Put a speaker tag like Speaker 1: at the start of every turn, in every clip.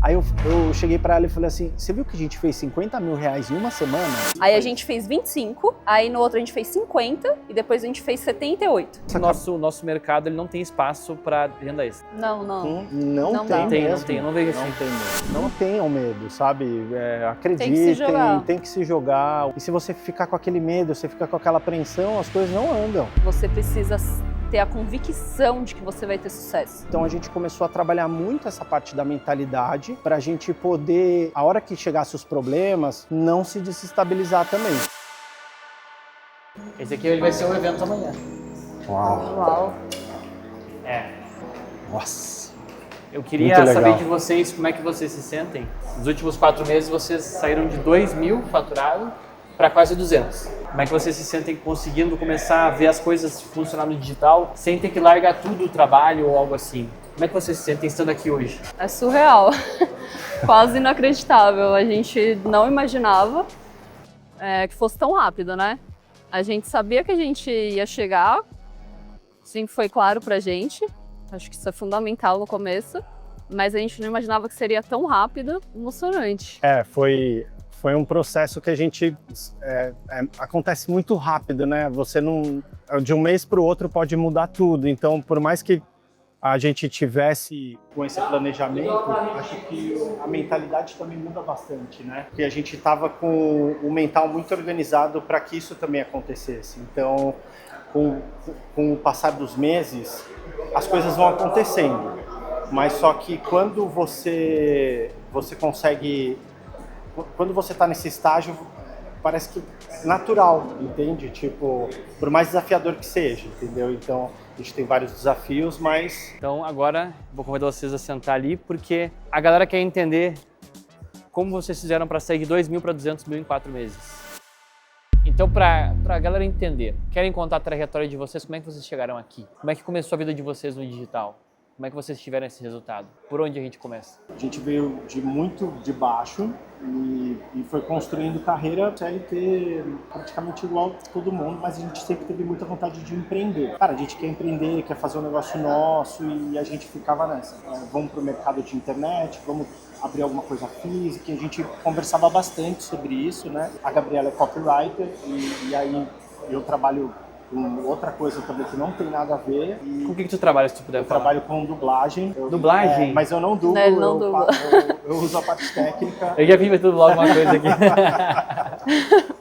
Speaker 1: Aí eu cheguei pra ela e falei assim, você viu que a gente fez 50 mil reais em uma semana?
Speaker 2: Aí a gente fez 25, aí no outro a gente fez 50 e depois a gente fez 78.
Speaker 3: Nosso mercado ele não tem espaço para renda extra.
Speaker 2: Não.
Speaker 1: Não
Speaker 2: dá.
Speaker 1: tem
Speaker 3: Não tem, não vejo assim.
Speaker 1: Não tem medo. Não tenham medo, sabe? Acreditem, tem que se jogar. E se você ficar com aquele medo, você ficar com aquela apreensão, as coisas não andam.
Speaker 2: Você precisa ter a convicção de que você vai ter sucesso.
Speaker 1: Então a gente começou a trabalhar muito essa parte da mentalidade pra gente poder, a hora que chegasse os problemas, não se desestabilizar também.
Speaker 3: Esse aqui ele vai ser o evento amanhã.
Speaker 2: Uau.
Speaker 1: Nossa.
Speaker 3: Eu queria saber de vocês como é que vocês se sentem. Nos últimos 4 meses vocês saíram de 2.000 faturado para quase 200. Como é que vocês se sentem conseguindo começar a ver as coisas funcionar no digital sem ter que largar tudo o trabalho ou algo assim? Como é que vocês se sentem estando aqui hoje?
Speaker 2: É surreal, quase inacreditável. A gente não imaginava que fosse tão rápido, né? A gente sabia que a gente ia chegar, sempre foi claro pra gente. Acho que isso é fundamental no começo, mas a gente não imaginava que seria tão rápido, emocionante.
Speaker 1: Foi um processo que a gente acontece muito rápido, né? Você não, de um mês para o outro pode mudar tudo. Então, por mais que a gente tivesse com esse planejamento, acho que a mentalidade também muda bastante, né? Porque a gente estava com o mental muito organizado para que isso também acontecesse. Então, com o passar dos meses, as coisas vão acontecendo. Mas só que quando você consegue... Quando você está nesse estágio, parece que é natural, entende? Tipo, por mais desafiador que seja, entendeu? Então, a gente tem vários desafios, mas...
Speaker 3: Então, agora, vou convidar vocês a sentar ali, porque a galera quer entender como vocês fizeram para sair de 2.000 para 200 mil em 4 meses. Então, para a galera entender, querem contar a trajetória de vocês, como é que vocês chegaram aqui? Como é que começou a vida de vocês no digital? Como é que vocês tiveram esse resultado? Por onde a gente começa?
Speaker 1: A gente veio muito de baixo e foi construindo carreira CLT praticamente igual todo mundo, mas a gente sempre teve muita vontade de empreender. Cara, a gente quer empreender, quer fazer um negócio nosso e a gente ficava nessa. Vamos pro mercado de internet, vamos abrir alguma coisa física, e a gente conversava bastante sobre isso, né? A Gabriela é copywriter e aí eu trabalho com outra coisa também que não tem nada a ver.
Speaker 3: Com o que tu trabalha, se tu puder falar?
Speaker 1: Eu trabalho com dublagem.
Speaker 3: Dublagem?
Speaker 1: Mas eu não dublo,
Speaker 2: Ele não dubla.
Speaker 1: eu uso a parte técnica.
Speaker 3: Eu já vim ver tudo logo uma coisa aqui.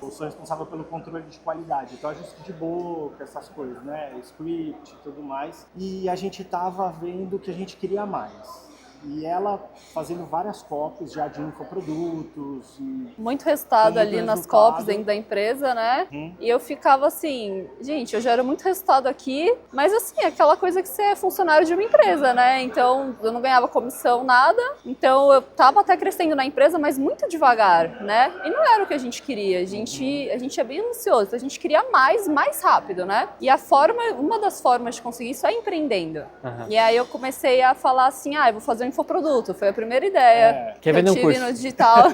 Speaker 1: Eu sou responsável pelo controle de qualidade, então ajuste de boca, essas coisas, né? Script e tudo mais. E a gente tava vendo que a gente queria mais. E ela fazendo várias copies já de infoprodutos.
Speaker 2: Muito resultado ali nas copies dentro da empresa, né? E eu ficava assim, gente, eu gero muito resultado aqui, mas assim, aquela coisa que você é funcionário de uma empresa, né? Então, eu não ganhava comissão, nada. Então, eu tava até crescendo na empresa, mas muito devagar, né? E não era o que a gente queria. A gente é bem ansioso, a gente queria mais rápido, né? E uma das formas de conseguir isso é empreendendo. E aí eu comecei a falar assim, eu vou fazer um infoproduto, foi a primeira ideia que eu tive no digital.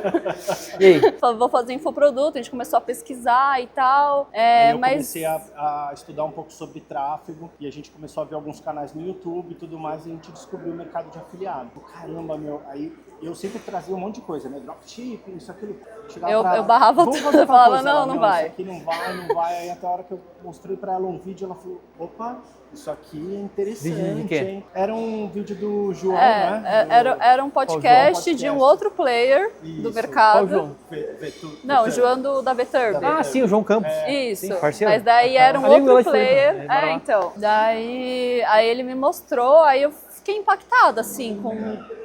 Speaker 3: E aí?
Speaker 2: Vou fazer infoproduto, a gente começou a pesquisar e tal.
Speaker 1: Aí eu comecei a estudar um pouco sobre tráfego e a gente começou a ver alguns canais no YouTube e tudo mais, e a gente descobriu o mercado de afiliado. Caramba, aí eu sempre trazia um monte de coisa, né? Dropshipping, isso, aquilo.
Speaker 2: Eu barrava tudo, eu falava, não vai.
Speaker 1: Isso aqui não vai. Aí até a hora que eu mostrei pra ela um vídeo, ela falou, opa, isso aqui é interessante,
Speaker 3: vídeo de quê?
Speaker 1: Hein? Era um vídeo do João, né?
Speaker 2: Era um podcast de um outro player do mercado.
Speaker 3: Qual João?
Speaker 2: Não, o João da Veturb.
Speaker 3: Ah, sim, o João Campos.
Speaker 2: Isso,
Speaker 3: sim, parceiro.
Speaker 2: Mas daí era um
Speaker 3: Amigo
Speaker 2: outro
Speaker 3: lá de
Speaker 2: player.
Speaker 3: Floripa,
Speaker 2: Então. Daí aí ele me mostrou, aí eu fiquei impactada, assim, com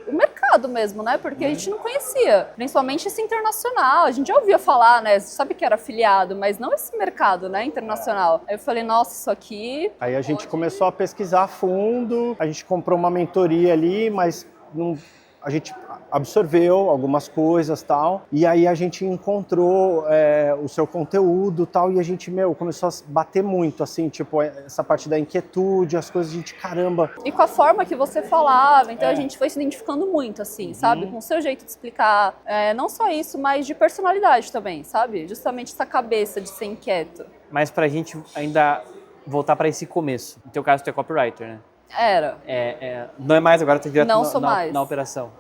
Speaker 2: o mercado mesmo, né? Porque a gente não conhecia, principalmente esse internacional. A gente já ouvia falar, né? Você sabe que era afiliado, mas não esse mercado, né? Internacional. Aí eu falei, nossa, isso aqui...
Speaker 1: Aí a gente começou a pesquisar a fundo, a gente comprou uma mentoria ali, mas não... A gente absorveu algumas coisas e tal, e aí a gente encontrou o seu conteúdo e tal, e a gente, começou a bater muito, assim, tipo, essa parte da inquietude, as coisas, a gente, caramba.
Speaker 2: E com a forma que você falava, então a gente foi se identificando muito, assim, sabe? Com o seu jeito de explicar, não só isso, mas de personalidade também, sabe? Justamente essa cabeça de ser inquieto.
Speaker 3: Mas pra gente ainda voltar pra esse começo, no teu caso tu é copywriter, né?
Speaker 2: Era.
Speaker 3: Não é mais, agora tá direto
Speaker 2: Não sou mais.
Speaker 3: na operação.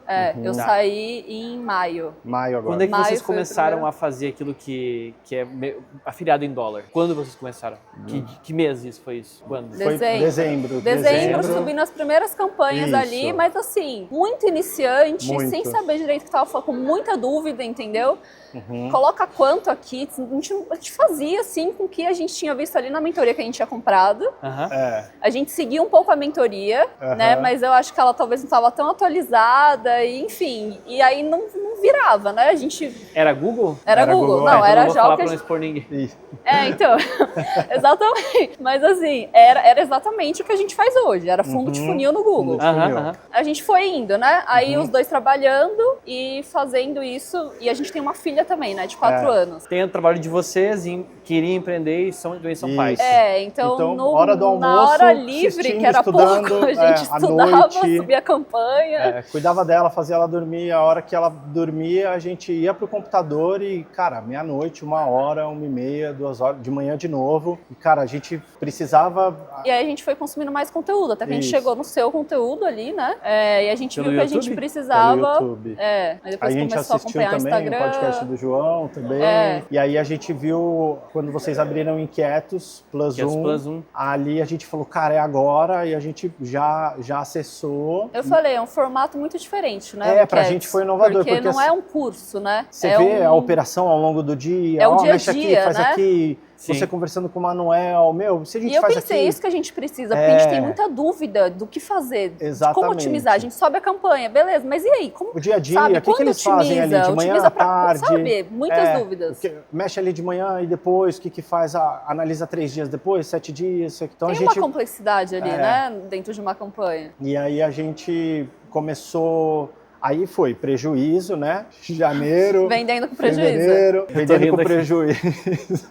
Speaker 2: Eu saí em maio.
Speaker 1: Maio agora.
Speaker 3: Quando é que
Speaker 2: Maio
Speaker 3: vocês
Speaker 2: foi o
Speaker 3: começaram
Speaker 2: primeiro.
Speaker 3: a fazer aquilo que é afiliado em dólar? Quando vocês começaram? Que mês isso foi isso? Quando?
Speaker 1: Foi
Speaker 2: Dezembro.
Speaker 1: dezembro.
Speaker 2: Subi nas primeiras campanhas
Speaker 1: Isso.
Speaker 2: ali, mas assim, muito iniciante,
Speaker 1: Muito.
Speaker 2: sem saber direito o que tava falando, com muita dúvida, entendeu?
Speaker 1: Uhum.
Speaker 2: Coloca quanto aqui, a gente fazia assim com o que a gente tinha visto ali na mentoria que a gente tinha comprado.
Speaker 3: Aham.
Speaker 2: A gente seguia um pouco a mentoria, né? Mas eu acho que ela talvez não estava tão atualizada, e, enfim. E aí não virava, né? A gente...
Speaker 3: Era Google?
Speaker 2: Era Google. Não,
Speaker 3: Eu
Speaker 2: era
Speaker 3: não vou
Speaker 2: já
Speaker 3: falar
Speaker 2: o que
Speaker 3: pra
Speaker 2: a
Speaker 3: não expor ninguém.
Speaker 1: Isso.
Speaker 2: então, exatamente. Mas assim, era exatamente o que a gente faz hoje. Era fundo de funil no Google.
Speaker 3: Aham.
Speaker 2: A gente foi indo, né? Aí os dois trabalhando e fazendo isso. E a gente tem uma filha também, né? De 4 anos.
Speaker 3: Tem o trabalho de vocês e queria empreender e são pais.
Speaker 2: Então
Speaker 1: hora do almoço,
Speaker 2: na hora livre,
Speaker 1: assistindo,
Speaker 2: que era
Speaker 1: estudando,
Speaker 2: pouco, a gente
Speaker 1: à
Speaker 2: estudava,
Speaker 1: noite.
Speaker 2: subia a campanha.
Speaker 1: Cuidava dela, fazia ela dormir. A hora que ela dormia, a gente ia pro computador e, cara, meia-noite, 1h, 1h30, 2h, de manhã de novo. E, cara, a gente precisava...
Speaker 2: E aí a gente foi consumindo mais conteúdo, até que a gente chegou no seu conteúdo ali, né? E a gente
Speaker 3: Pelo
Speaker 2: viu que a
Speaker 3: YouTube?
Speaker 2: gente precisava...
Speaker 1: Pelo YouTube.
Speaker 2: Aí depois
Speaker 1: A gente
Speaker 2: começou a
Speaker 1: assistiu
Speaker 2: acompanhar o
Speaker 1: também
Speaker 2: Instagram.
Speaker 1: o podcast do João também. E aí a gente viu, quando vocês abriram Inquietos Plus
Speaker 3: Plus 1.
Speaker 1: ali a gente falou, cara, é agora, e a gente já acessou.
Speaker 2: Eu falei, é um formato muito diferente, né?
Speaker 1: Pra gente foi inovador.
Speaker 2: Porque não é um curso, né?
Speaker 1: Você vê a operação ao longo do dia,
Speaker 2: É o dia a
Speaker 1: mexe
Speaker 2: dia,
Speaker 1: aqui, faz
Speaker 2: né?
Speaker 1: aqui,
Speaker 3: Sim.
Speaker 1: você conversando com o Manuel, se a gente
Speaker 2: E eu
Speaker 1: faz
Speaker 2: pensei,
Speaker 1: aqui...
Speaker 2: isso que a gente precisa, porque a gente tem muita dúvida do que fazer, de como
Speaker 1: Exatamente.
Speaker 2: otimizar. A gente sobe a campanha, beleza, mas e aí? Como,
Speaker 1: O dia a dia,
Speaker 2: sabe,
Speaker 1: o que
Speaker 2: quando
Speaker 1: eles fazem ali, de manhã
Speaker 2: otimiza
Speaker 1: à
Speaker 2: pra,
Speaker 1: tarde?
Speaker 2: sabe, muitas dúvidas.
Speaker 1: Mexe ali de manhã e depois, o que faz? Analisa 3 dias depois, 7 dias. Então
Speaker 2: Tem
Speaker 1: a gente...
Speaker 2: uma complexidade ali, né, dentro de uma campanha.
Speaker 1: E aí a gente começou... Aí foi prejuízo, né? Janeiro.
Speaker 2: Vendendo com prejuízo.
Speaker 1: Fevereiro, vendendo com
Speaker 3: aqui.
Speaker 1: prejuízo.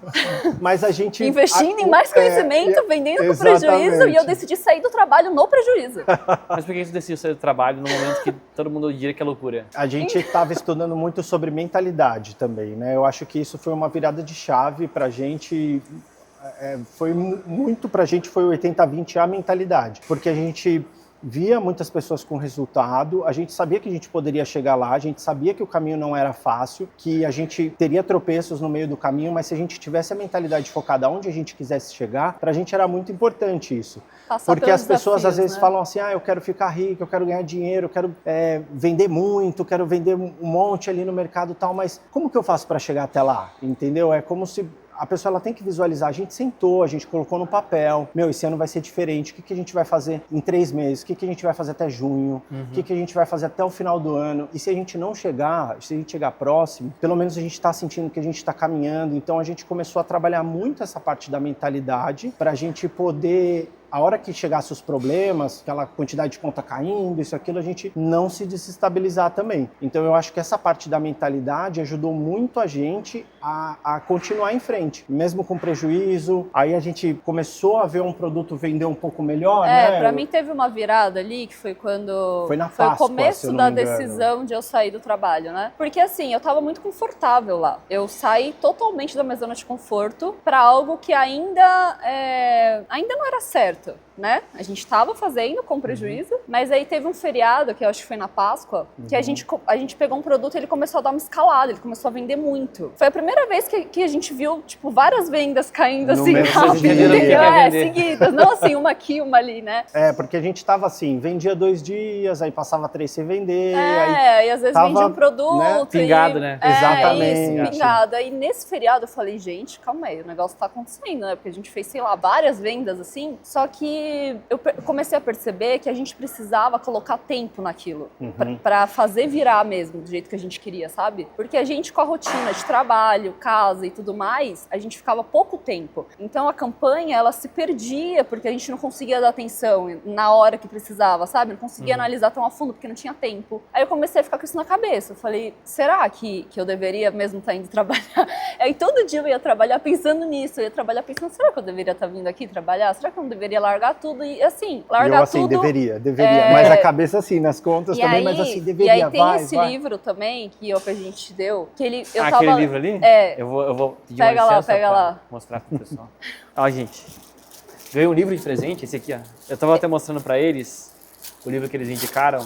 Speaker 1: Mas a gente...
Speaker 2: Investindo em mais conhecimento, vendendo com prejuízo, e eu decidi sair do trabalho no prejuízo.
Speaker 3: Mas por que você decidiu sair do trabalho no momento que todo mundo diria que é loucura?
Speaker 1: A gente estava estudando muito sobre mentalidade também, né? Eu acho que isso foi uma virada de chave pra gente... Foi muito pra gente, foi 80-20 a mentalidade. Porque a gente... via muitas pessoas com resultado, a gente sabia que a gente poderia chegar lá, a gente sabia que o caminho não era fácil, que a gente teria tropeços no meio do caminho, mas se a gente tivesse a mentalidade focada onde a gente quisesse chegar, pra gente era muito importante isso.
Speaker 2: Passar
Speaker 1: Porque
Speaker 2: pelos
Speaker 1: as pessoas
Speaker 2: desafios,
Speaker 1: às vezes
Speaker 2: né?
Speaker 1: falam assim, eu quero ficar rico, eu quero ganhar dinheiro, eu quero vender muito, quero vender um monte ali no mercado e tal, mas como que eu faço para chegar até lá? Entendeu? É como se... A pessoa ela tem que visualizar, a gente sentou, a gente colocou no papel, esse ano vai ser diferente, o que a gente vai fazer em 3 meses, o que a gente vai fazer até junho, o que a gente vai fazer até o final do ano, e se a gente não chegar, se a gente chegar próximo, pelo menos a gente está sentindo que a gente está caminhando, então a gente começou a trabalhar muito essa parte da mentalidade para a gente poder... A hora que chegasse os problemas, aquela quantidade de conta caindo, isso, aquilo, a gente não se desestabilizar também. Então eu acho que essa parte da mentalidade ajudou muito a gente a continuar em frente. Mesmo com prejuízo, aí a gente começou a ver um produto vender um pouco melhor, né?
Speaker 2: Pra mim teve uma virada ali, que foi quando...
Speaker 1: Foi na
Speaker 2: Foi o
Speaker 1: Páscoa,
Speaker 2: começo
Speaker 1: se eu não
Speaker 2: da
Speaker 1: me engano.
Speaker 2: decisão de eu sair do trabalho, né? Porque assim, eu tava muito confortável lá. Eu saí totalmente da minha zona de conforto pra algo que ainda não era certo, né? A gente estava fazendo com prejuízo, mas aí teve um feriado, que eu acho que foi na Páscoa, que a gente pegou um produto e ele começou a dar uma escalada, ele começou a vender muito. Foi a primeira vez que a gente viu, tipo, várias vendas caindo
Speaker 1: No
Speaker 2: assim,
Speaker 1: mesmo
Speaker 2: rápido,
Speaker 1: dia.
Speaker 2: entendeu?
Speaker 3: vender.
Speaker 2: Seguidas, não assim, uma aqui, uma ali, né?
Speaker 1: Porque a gente tava assim, vendia 2 dias, aí passava 3 sem vender, aí
Speaker 2: E às vezes
Speaker 1: tava,
Speaker 2: vendia um produto
Speaker 1: né,
Speaker 3: pingado, né?
Speaker 1: Exatamente.
Speaker 2: Isso, pingado. Aí nesse feriado eu falei, gente, calma aí, o negócio tá acontecendo, né? Porque a gente fez, sei lá, várias vendas assim, só que eu comecei a perceber que a gente precisava colocar tempo naquilo, pra fazer virar mesmo, do jeito que a gente queria, sabe? Porque a gente, com a rotina de trabalho, casa e tudo mais, a gente ficava pouco tempo. Então a campanha, ela se perdia, porque a gente não conseguia dar atenção na hora que precisava, sabe? Não conseguia analisar tão a fundo, porque não tinha tempo. Aí eu comecei a ficar com isso na cabeça. Eu falei, será que eu deveria mesmo estar indo trabalhar? Aí todo dia eu ia trabalhar pensando nisso, eu ia trabalhar pensando, será que eu deveria estar vindo aqui trabalhar? Será que eu não deveria largar tudo? E assim, largar
Speaker 1: eu, assim,
Speaker 2: tudo...
Speaker 1: deveria. Mas a cabeça assim, nas contas também, mas assim, deveria,
Speaker 2: E aí tem
Speaker 1: vai.
Speaker 2: livro também, que a gente deu, que ele...
Speaker 3: Aquele livro ali?
Speaker 2: É.
Speaker 3: Eu vou pedir
Speaker 2: Pega
Speaker 3: uma
Speaker 2: lá,
Speaker 3: licença
Speaker 2: pega
Speaker 3: pra
Speaker 2: lá.
Speaker 3: mostrar pro pessoal. Ó, gente. Veio um livro de presente, esse aqui, ó. Eu tava até mostrando para eles o livro que eles indicaram.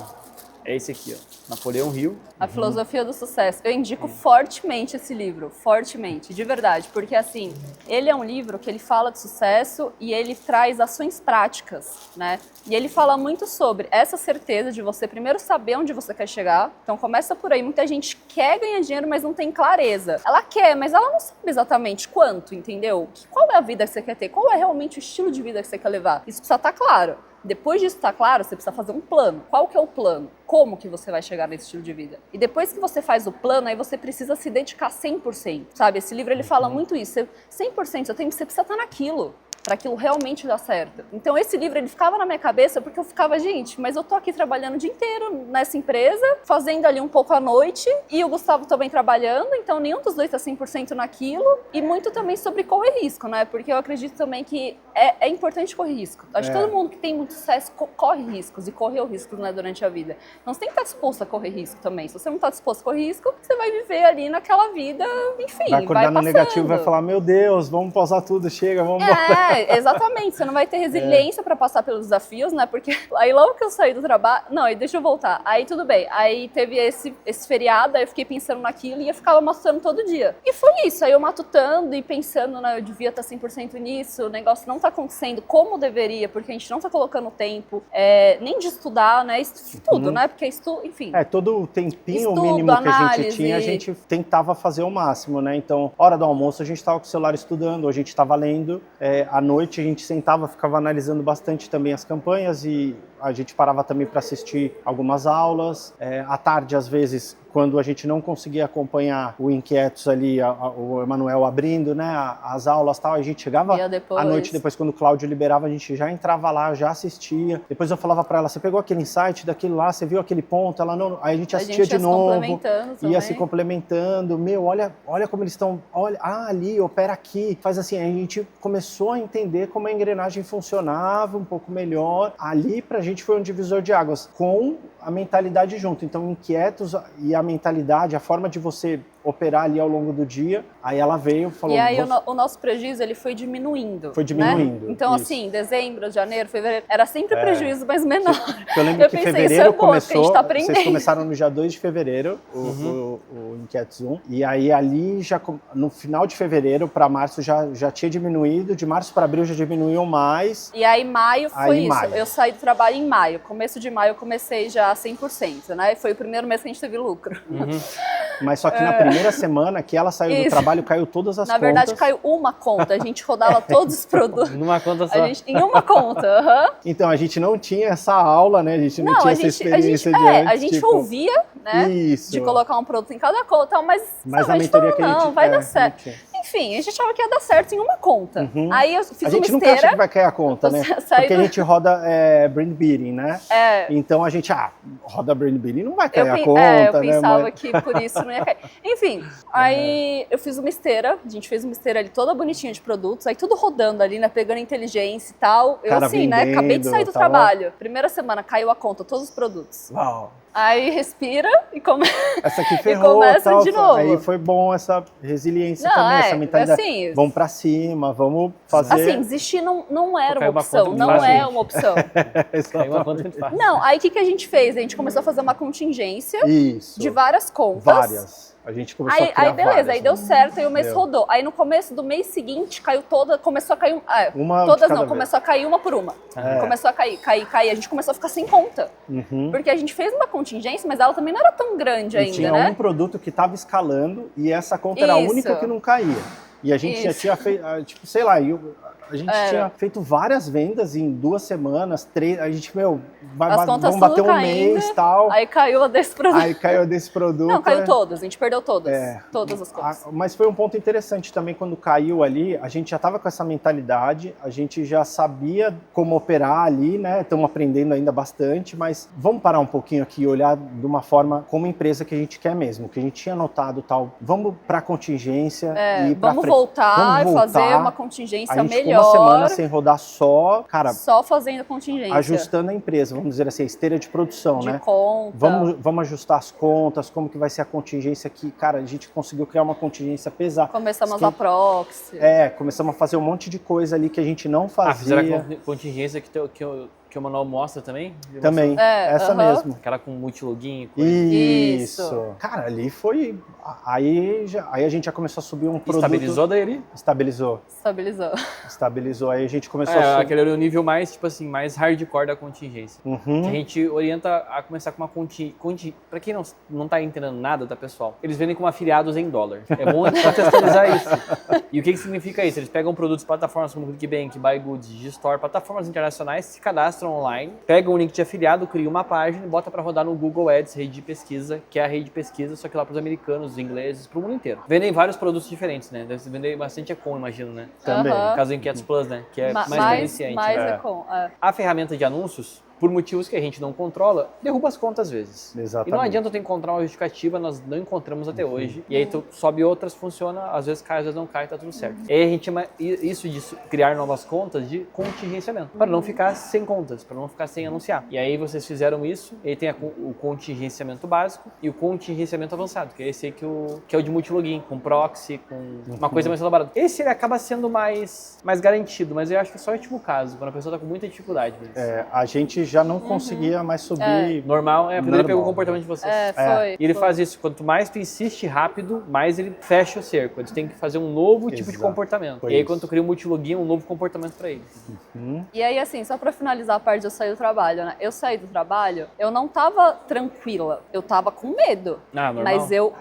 Speaker 3: É esse aqui, ó. Napoleão Hill.
Speaker 2: A Filosofia do Sucesso. Eu indico fortemente esse livro, fortemente, de verdade, porque assim, ele é um livro que ele fala de sucesso e ele traz ações práticas, né? E ele fala muito sobre essa certeza de você primeiro saber onde você quer chegar. Então começa por aí. Muita gente quer ganhar dinheiro, mas não tem clareza. Ela quer, mas ela não sabe exatamente quanto, entendeu? Qual é a vida que você quer ter? Qual é realmente o estilo de vida que você quer levar? Isso precisa estar claro. Depois disso estar claro, você precisa fazer um plano. Qual que é o plano? Como que você vai chegar nesse estilo de vida? E depois que você faz o plano, aí você precisa se dedicar 100%, sabe? Esse livro, ele fala muito isso. 100%, você precisa estar naquilo, para aquilo realmente dar certo. Então esse livro, ele ficava na minha cabeça porque eu ficava, gente, mas eu tô aqui trabalhando o dia inteiro nessa empresa, fazendo ali um pouco à noite, e o Gustavo também trabalhando, então nenhum dos dois tá 100% naquilo, e muito também sobre correr risco, né? Porque eu acredito também que é importante correr risco. Acho que todo mundo que tem muito sucesso corre riscos, e correu riscos, né, durante a vida. Então você tem que estar disposto a correr risco também. Se você não tá disposto a correr risco, você vai viver ali naquela vida, enfim,
Speaker 1: vai acordar
Speaker 2: vai
Speaker 1: no
Speaker 2: passando.
Speaker 1: negativo, vai falar, meu Deus, vamos pausar tudo, chega, vamos embora.
Speaker 2: Exatamente. Você não vai ter resiliência pra passar pelos desafios, né? Porque aí logo que eu saí do trabalho... Não, aí deixa eu voltar. Aí tudo bem. Aí teve esse feriado, aí eu fiquei pensando naquilo e eu ficava matutando todo dia. E foi isso. Aí eu matutando e pensando, né? Eu devia estar 100% nisso, o negócio não tá acontecendo como deveria, porque a gente não tá colocando tempo, nem de estudar, né? Tudo, né? Porque enfim.
Speaker 1: Todo o tempinho
Speaker 2: Estudo,
Speaker 1: mínimo que a gente
Speaker 2: análise.
Speaker 1: tinha, a gente tentava fazer o máximo, né? Então, hora do almoço, a gente tava com o celular estudando, a gente tava lendo, à noite a gente sentava, ficava analisando bastante também as campanhas e a gente parava também para assistir algumas aulas. À tarde, às vezes, quando a gente não conseguia acompanhar o Inquietos ali, o Emanuel abrindo, né, as aulas e tal, a gente chegava à noite, depois quando o Cláudio liberava, a gente já entrava lá, já assistia. Depois eu falava para ela, você pegou aquele insight daquilo lá, você viu aquele ponto? Ela não... Aí a gente assistia de novo, ia se complementando. Meu, olha como eles estão, olha, ali, opera aqui, faz assim. Aí a gente começou a entender como a engrenagem funcionava um pouco melhor. Ali pra gente foi um divisor de águas, com a mentalidade junto. Então, Inquietos e a mentalidade, a forma de você operar ali ao longo do dia, aí ela veio e falou...
Speaker 2: E aí o nosso prejuízo, ele foi diminuindo.
Speaker 1: Foi diminuindo.
Speaker 2: Né? Então,
Speaker 1: isso.
Speaker 2: assim, dezembro, janeiro, fevereiro, era sempre prejuízo, mas menor.
Speaker 1: Eu lembro que
Speaker 2: pensei,
Speaker 1: fevereiro
Speaker 2: começou, a gente tá aprendendo.
Speaker 1: Vocês começaram no dia 2 de fevereiro, o Inquietos 1, e aí ali, já no final de fevereiro para março já tinha diminuído, de março para abril já diminuiu mais.
Speaker 2: E aí maio foi isso,
Speaker 1: maio.
Speaker 2: Eu saí do trabalho em maio, começo de maio eu comecei já 100%, né? Foi o primeiro mês que a gente teve lucro.
Speaker 1: Mas só que na primeira semana que ela saiu do trabalho, caiu todas as contas.
Speaker 2: Na verdade, caiu uma conta. A gente rodava todos os produtos.
Speaker 3: Numa conta só.
Speaker 2: Em uma conta,
Speaker 1: Então, a gente não tinha essa aula, né? A gente não tinha essa experiência de antes.
Speaker 2: A gente ouvia, né?
Speaker 1: Isso.
Speaker 2: De colocar um produto em cada conta, mas
Speaker 1: a
Speaker 2: gente
Speaker 1: mentoria
Speaker 2: falou,
Speaker 1: que a gente...
Speaker 2: não, vai dar certo. Enfim, a gente achava que ia dar certo em uma conta. Aí eu fiz uma esteira.
Speaker 1: A gente nunca acha que vai cair a conta, né? Porque a gente roda brand beating, né? Então a gente, roda brand beating, não vai cair a conta,
Speaker 2: eu
Speaker 1: né?
Speaker 2: pensava que por isso não ia cair. Enfim, aí eu fiz uma esteira, a gente fez uma esteira ali toda bonitinha de produtos, aí tudo rodando ali, né? Pegando inteligência e tal. Eu assim, né? Acabei de sair do trabalho. Primeira semana, caiu a conta, todos os produtos.
Speaker 1: Uau!
Speaker 2: Aí respira e
Speaker 1: essa aqui ferrou,
Speaker 2: começa de novo.
Speaker 1: Aí foi bom essa resiliência também, essa mentalidade.
Speaker 2: Assim,
Speaker 1: vamos pra cima, vamos fazer...
Speaker 2: Assim, desistir não era uma opção, não é uma opção. Não, aí o que a gente fez? A gente começou a fazer uma contingência de várias contas.
Speaker 1: Várias. A gente começou a criar
Speaker 2: aí beleza,
Speaker 1: várias,
Speaker 2: aí deu certo, aí o mês rodou. Aí no começo do mês seguinte caiu começou a cair começou a cair uma por uma. Começou a cair. A gente começou a ficar sem conta. Porque a gente fez uma contingência, mas ela também não era tão grande ainda,
Speaker 1: tinha
Speaker 2: né?
Speaker 1: Um produto que estava escalando e essa conta era a única que não caía. E a gente já tinha feito, tipo, sei lá, a gente tinha feito várias vendas em 2 semanas, 3, a gente, vamos bater um mês e tal.
Speaker 2: Aí caiu a desse produto. Não, caiu todas, a gente perdeu todas. Todas as contas.
Speaker 1: Mas foi um ponto interessante também, quando caiu ali, a gente já estava com essa mentalidade, a gente já sabia como operar ali, né? Estamos aprendendo ainda bastante, mas vamos parar um pouquinho aqui e olhar de uma forma como empresa que a gente quer mesmo, que a gente tinha notado tal, vamos para contingência e para frente.
Speaker 2: voltar
Speaker 1: vamos
Speaker 2: e fazer
Speaker 1: voltar.
Speaker 2: uma contingência
Speaker 1: A gente ficou
Speaker 2: melhor.
Speaker 1: uma semana sem rodar só, cara,
Speaker 2: Só fazendo contingência.
Speaker 1: ajustando a empresa, vamos dizer assim, a esteira de produção,
Speaker 2: de
Speaker 1: né?
Speaker 2: conta.
Speaker 1: Vamos ajustar as contas, como que vai ser a contingência aqui. Cara, a gente conseguiu criar uma contingência pesada.
Speaker 2: Começamos a proxy.
Speaker 1: Começamos a fazer um monte de coisa ali que a gente não fazia.
Speaker 3: Fizeram a contingência que o manual mostra também?
Speaker 1: Também, essa mesmo.
Speaker 3: Aquela com multilogin. Coisa.
Speaker 1: Isso. Cara, ali foi... Aí a gente já começou a subir um produto...
Speaker 3: Estabilizou daí ali?
Speaker 1: Estabilizou. Aí a gente começou a subir...
Speaker 3: Aquele era o nível mais, tipo assim, mais hardcore da contingência.
Speaker 1: Uhum.
Speaker 3: Que a gente orienta a começar com uma contingência. Pra quem não tá entendendo nada, tá, pessoal? Eles vendem como afiliados em dólar. É bom contextualizar isso. E o que significa isso? Eles pegam produtos de plataformas como ClickBank, BuyGoods, Digistore, plataformas internacionais, se cadastram online, pegam o link de afiliado, criam uma página e bota pra rodar no Google Ads, rede de pesquisa, que é a rede de pesquisa, só que lá pros americanos, os ingleses, pro mundo inteiro. Vendem vários produtos diferentes, né? Deve vender bastante Econ, imagino, né?
Speaker 1: Também.
Speaker 3: No caso do Inquietos Plus, né? Que é mais beneficiante.
Speaker 2: Mais Econ.
Speaker 3: A ferramenta de anúncios, por motivos que a gente não controla, derruba as contas às vezes.
Speaker 1: Exatamente.
Speaker 3: E não adianta tu encontrar uma justificativa, nós não encontramos até hoje. E aí tu sobe outras, funciona, às vezes cai, às vezes não cai, tá tudo certo. E aí a gente chama isso de criar novas contas de contingenciamento, para não ficar sem contas, para não ficar sem anunciar. E aí vocês fizeram isso, e aí tem o contingenciamento básico e o contingenciamento avançado, que é esse aí que é o de multilogin, com proxy, com uma coisa mais elaborada. Esse ele acaba sendo mais garantido, mas eu acho que é só o último caso, quando a pessoa tá com muita dificuldade.
Speaker 1: A gente já não conseguia mais subir.
Speaker 3: Normal, porque ele pegou o comportamento de vocês.
Speaker 2: Foi.
Speaker 3: E ele faz isso, quanto mais tu insiste rápido, mais ele fecha o cerco. Eles têm que fazer um novo tipo de comportamento.
Speaker 1: Foi
Speaker 3: e aí
Speaker 1: isso.
Speaker 3: quando tu cria um multilogin, um novo comportamento pra eles.
Speaker 2: E aí, assim, só pra finalizar a parte de eu sair do trabalho, né? Eu saí do trabalho, eu não tava tranquila, eu tava com medo.
Speaker 3: Normal.
Speaker 2: Mas eu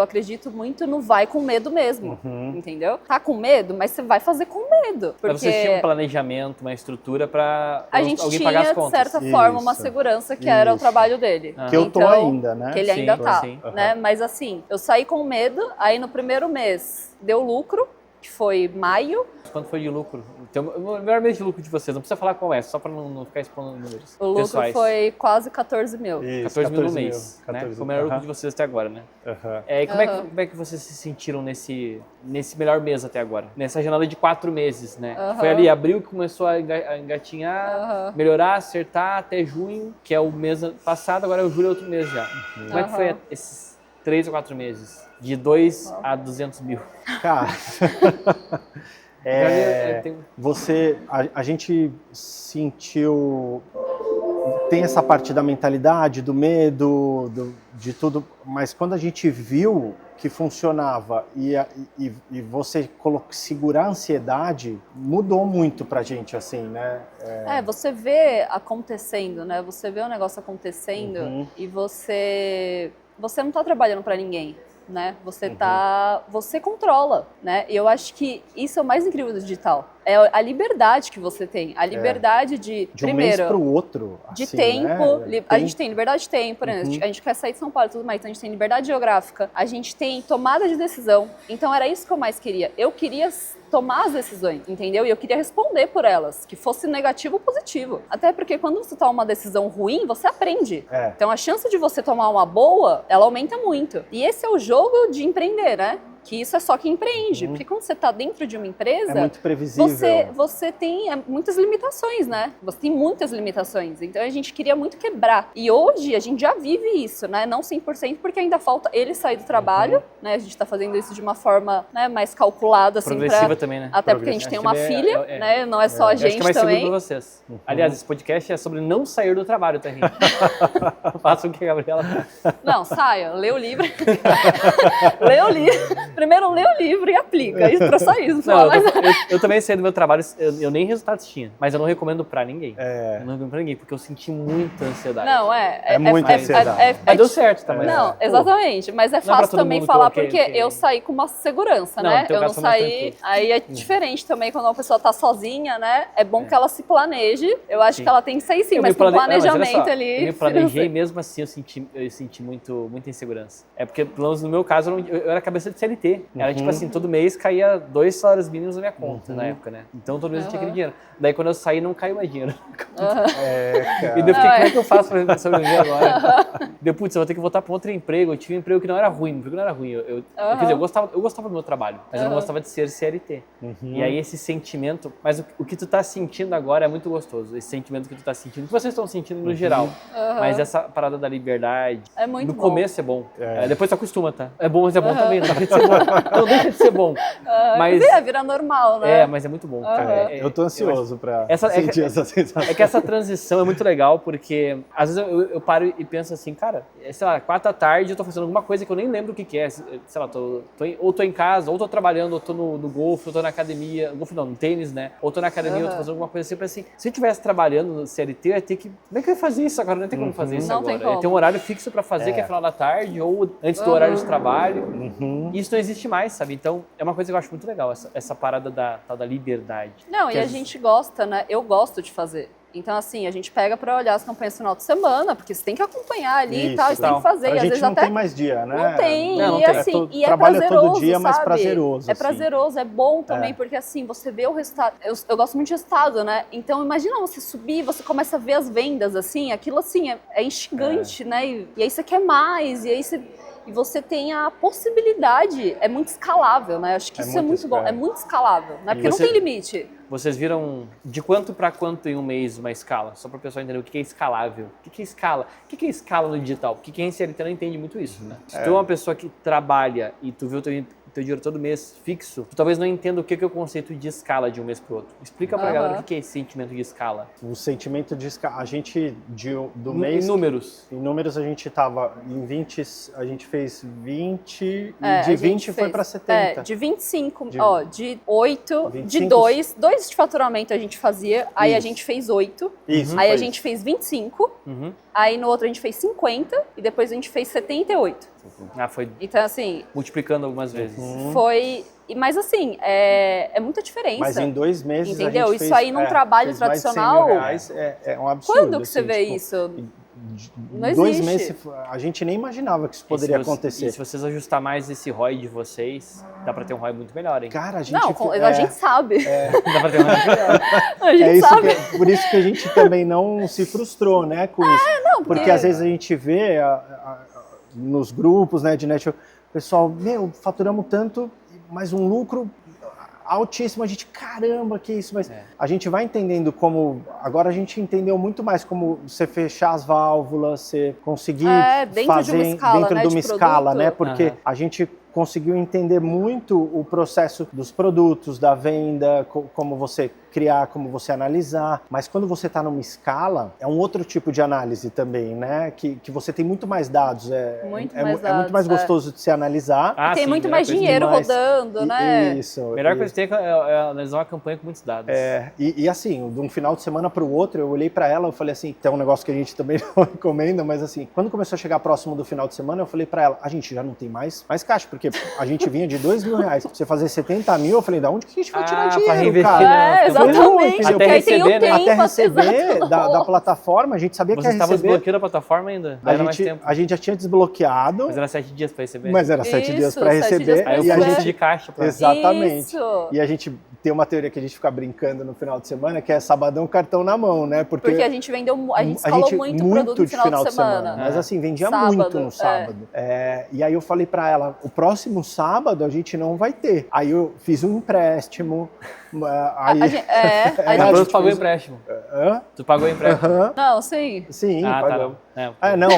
Speaker 2: acredito muito no vai com medo mesmo, entendeu? Tá com medo, mas você vai fazer com medo. Porque
Speaker 3: Mas vocês tinham um planejamento, uma estrutura pra
Speaker 2: a gente
Speaker 3: alguém
Speaker 2: tinha,
Speaker 3: pagar as
Speaker 2: de
Speaker 3: contas.
Speaker 2: certa forma, uma segurança que era o trabalho dele.
Speaker 1: Que eu tô ainda, né?
Speaker 2: Que ele ainda tá,
Speaker 3: sim.
Speaker 2: né? Mas assim, eu saí com medo, aí no primeiro mês deu lucro, que foi maio.
Speaker 3: Quanto foi de lucro? O melhor mês de lucro de vocês, não precisa falar qual é, só pra não ficar expondo números
Speaker 2: O lucro
Speaker 3: pessoais.
Speaker 2: foi quase 14 mil.
Speaker 1: Isso,
Speaker 3: 14 mil no mês, né? Foi o melhor lucro de vocês até agora, né? E como é que vocês se sentiram nesse melhor mês até agora? Nessa janela de 4 meses, né? Foi ali abril que começou a engatinhar, melhorar, acertar até junho, que é o mês passado, agora é o julho, é outro mês já. Como é que foi esses 3 ou 4 meses? De 2 a 200 mil.
Speaker 1: Cara, a gente sentiu, tem essa parte da mentalidade, do medo, de tudo, mas quando a gente viu que funcionava e você segurar a ansiedade, mudou muito pra gente, assim, né?
Speaker 2: Você vê acontecendo, né? Você vê o negócio acontecendo e você não tá trabalhando pra ninguém. Né? Você controla, né? E eu acho que isso é o mais incrível do digital. É a liberdade que você tem, a liberdade de
Speaker 1: um mês para o outro,
Speaker 2: de
Speaker 1: assim,
Speaker 2: tempo,
Speaker 1: né?
Speaker 2: A gente tem liberdade de tempo, né? A gente quer sair de São Paulo e tudo mais, então a gente tem liberdade geográfica, a gente tem tomada de decisão. Então era isso que eu mais queria. Eu queria tomar as decisões, entendeu? E eu queria responder por elas, que fosse negativo ou positivo. Até porque quando você toma uma decisão ruim, você aprende. Então a chance de você tomar uma boa, ela aumenta muito. E esse é o jogo de empreender, né? Que isso é só quem empreende. Porque quando você está dentro de uma empresa...
Speaker 1: É muito previsível.
Speaker 2: Você tem muitas limitações, né? Você tem muitas limitações. Então a gente queria muito quebrar. E hoje a gente já vive isso, né? Não 100%, porque ainda falta ele sair do trabalho, né? A gente está fazendo isso de uma forma, né, mais calculada. Assim,
Speaker 3: progressiva também, né?
Speaker 2: Até porque a gente tem uma filha, né? Não é só a gente
Speaker 3: acho que é mais
Speaker 2: também.
Speaker 3: seguro pra vocês. Aliás, esse podcast é sobre não sair do trabalho, tá, gente? Faça o que a Gabriela faz.
Speaker 2: Não, saia, lê o livro. Lê o livro. Primeiro lê o livro e aplica. Isso pra só isso.
Speaker 3: Não, eu também saí do meu trabalho, eu nem resultados tinha, mas eu não recomendo pra ninguém. Eu não recomendo pra ninguém, porque eu senti muita ansiedade.
Speaker 2: Não,
Speaker 1: muita ansiedade.
Speaker 3: Mas deu certo também.
Speaker 2: Não, exatamente. Mas é fácil também falar, porque eu saí com uma segurança, né? Eu não saí. Aí é diferente também quando uma pessoa tá sozinha, né? É bom que ela se planeje. Eu acho que ela tem que sair sim, mas com planejamento ali.
Speaker 3: Eu me planejei e mesmo assim eu senti muita insegurança. É porque, pelo menos no meu caso, eu era cabeça de CLT. CLT, era tipo assim, todo mês caía 2 salários mínimos na minha conta na época, né? Então todo mês eu tinha aquele dinheiro. Daí quando eu saí, não caiu mais dinheiro.
Speaker 1: Cara.
Speaker 3: E daí eu fiquei, como é que eu faço pra sobreviver agora? Deu, putz, eu vou ter que voltar pra outro emprego. Eu tive um emprego que não era ruim, porque não era ruim. Quer dizer, eu gostava do meu trabalho, mas eu não gostava de ser CLT. E aí esse sentimento, mas o que tu tá sentindo agora é muito gostoso, esse sentimento que tu tá sentindo, que vocês estão sentindo no geral. Mas essa parada da liberdade,
Speaker 2: É muito
Speaker 3: no
Speaker 2: bom.
Speaker 3: começo é bom. Depois tu acostuma, tá? É bom, mas é bom também, não deixa de ser bom. Não deixa de ser bom. Mas
Speaker 2: Vira normal, né?
Speaker 3: mas é muito bom, cara.
Speaker 1: Eu tô ansioso pra
Speaker 3: essa
Speaker 1: sentir essa sensação.
Speaker 3: É que essa transição é muito legal, porque às vezes eu paro e penso assim, cara, sei lá, 4 da tarde eu tô fazendo alguma coisa que eu nem lembro o que é. Sei lá, ou tô em casa, ou tô trabalhando, ou tô no golfe, ou tô na academia. Golfe não, no tênis, né? Ou tô na academia, ou tô fazendo alguma coisa sempre assim. Se eu estivesse trabalhando no CLT, eu ia ter que... Como é que eu ia fazer isso agora? Não tem como fazer isso
Speaker 2: Não
Speaker 3: agora.
Speaker 2: tem como.
Speaker 3: Eu tenho um horário fixo pra fazer, que é final da tarde, ou antes do horário de trabalho. E isso não existe mais, sabe? Então, é uma coisa que eu acho muito legal, essa parada da liberdade.
Speaker 2: Não, e a gente gosta, né? Eu gosto de fazer. Então, assim, a gente pega pra olhar as campanhas no final de semana, porque você tem que acompanhar ali e tal, você tem que fazer.
Speaker 1: A
Speaker 2: E às
Speaker 1: gente
Speaker 2: vezes
Speaker 1: não
Speaker 2: até
Speaker 1: tem mais dia, né?
Speaker 2: Não tem,
Speaker 3: Não
Speaker 2: e
Speaker 3: tem.
Speaker 2: assim, e é
Speaker 1: trabalha
Speaker 2: prazeroso,
Speaker 1: todo dia, mas
Speaker 2: sabe?
Speaker 1: prazeroso.
Speaker 2: É
Speaker 1: assim.
Speaker 2: prazeroso, é bom também, porque assim, você vê o resultado. Eu gosto muito de resultado, né? Então, imagina você subir, você começa a ver as vendas, assim, aquilo assim, é instigante, né? E aí você quer mais, e aí você tem a possibilidade, é muito escalável, né? Acho que isso é muito bom, é muito escalável, né? Porque não tem limite.
Speaker 3: Vocês viram de quanto para quanto em um mês uma escala? Só para o pessoal entender o que é escalável. O que é escala? O que é escala no digital? Porque quem é CLT não entende muito isso, né? Se tu é uma pessoa que trabalha e tu vê o teu dinheiro todo mês fixo, tu talvez não entenda o que é o conceito de escala de um mês para o outro. Explica pra galera o que é esse sentimento de escala.
Speaker 1: O sentimento de escala, a gente do mês...
Speaker 3: Em números.
Speaker 1: Em números a gente tava em 20, a gente fez 20 e de 20 foi para 70.
Speaker 2: De 25,
Speaker 1: De-
Speaker 2: de 8,
Speaker 1: 25.
Speaker 2: de 2 de faturamento a gente fazia, aí a
Speaker 1: Isso.
Speaker 2: gente fez 8,
Speaker 1: Isso,
Speaker 2: aí
Speaker 1: foi
Speaker 2: a gente fez 25,
Speaker 3: Uhum.
Speaker 2: aí no outro a gente fez 50 e depois a gente fez 78.
Speaker 3: Foi
Speaker 2: Então, assim,
Speaker 3: multiplicando algumas vezes.
Speaker 2: foi... Mas assim, é muita diferença.
Speaker 1: Mas em 2 meses
Speaker 2: Entendeu?
Speaker 1: a gente
Speaker 2: Isso
Speaker 1: fez,
Speaker 2: aí num trabalho
Speaker 1: fez mais de 100 mil
Speaker 2: tradicional,
Speaker 1: reais, é um absurdo.
Speaker 2: Quando que você
Speaker 1: assim,
Speaker 2: vê
Speaker 1: tipo,
Speaker 2: isso? Não
Speaker 1: 2
Speaker 2: existe.
Speaker 1: meses, a gente nem imaginava que isso poderia acontecer.
Speaker 3: E se vocês ajustar mais esse ROI de vocês, dá pra ter um ROI muito melhor, hein?
Speaker 1: Cara, a gente...
Speaker 2: Não, a gente sabe.
Speaker 3: Dá pra ter um ROI muito melhor.
Speaker 2: A gente
Speaker 1: isso
Speaker 2: sabe.
Speaker 1: por isso que a gente também não se frustrou, né, com isso.
Speaker 2: Não,
Speaker 1: Porque às vezes a gente vê nos grupos, né, de network, o pessoal, faturamos tanto, mas um lucro altíssimo, a gente, caramba, que isso, mas a gente vai entendendo como, agora a gente entendeu muito mais como você fechar as válvulas, você conseguir
Speaker 2: dentro de uma escala,
Speaker 1: dentro
Speaker 2: né,
Speaker 1: de uma
Speaker 2: de
Speaker 1: escala,
Speaker 2: produto.
Speaker 1: né, porque a gente conseguiu entender muito o processo dos produtos, da venda, como você criar, como você analisar, mas quando você está numa escala, é um outro tipo de análise também, né? Que você tem muito mais dados, é muito mais gostoso de se analisar.
Speaker 2: Tem muito mais dinheiro rodando, né?
Speaker 1: Isso.
Speaker 3: A melhor coisa que tem é analisar uma campanha com muitos dados.
Speaker 1: E assim, de um final de semana para o outro, eu olhei para ela, eu falei assim, tem um negócio que a gente também não recomenda, mas assim, quando começou a chegar próximo do final de semana, eu falei para ela, a gente já não tem mais caixa, porque a gente vinha de R$2.000, pra você fazer 70 mil, eu falei, da onde que a gente vai tirar dinheiro, cara?
Speaker 2: Exatamente,
Speaker 3: até
Speaker 2: porque aí tem o
Speaker 3: receber, né?
Speaker 2: tempo.
Speaker 1: Até receber da plataforma, a gente sabia que ia
Speaker 3: Vocês estavam
Speaker 1: receber.
Speaker 3: desbloqueando a plataforma ainda? Era mais tempo.
Speaker 1: A gente já tinha desbloqueado.
Speaker 3: Mas era 7 dias para receber.
Speaker 1: Mas era 7 dias
Speaker 2: Isso,
Speaker 1: para
Speaker 2: 7 dias
Speaker 1: receber.
Speaker 2: pra
Speaker 3: Aí o
Speaker 1: E a
Speaker 3: fluxo
Speaker 1: gente,
Speaker 3: de caixa.
Speaker 1: exatamente.
Speaker 2: Isso.
Speaker 1: E a gente tem uma teoria que a gente fica brincando no final de semana, que é sabadão, cartão na mão, né?
Speaker 2: Porque a gente vendeu, a gente escalou muito produto no final de semana.
Speaker 1: Mas assim, vendia
Speaker 2: Sábado,
Speaker 1: muito no sábado. E aí eu falei para ela, o próximo sábado a gente não vai ter. Aí eu fiz um empréstimo. Aí
Speaker 3: Mas tu pagou o empréstimo. Tu pagou o empréstimo.
Speaker 2: Não, sim.
Speaker 1: Sim,
Speaker 3: pagou.
Speaker 1: Não.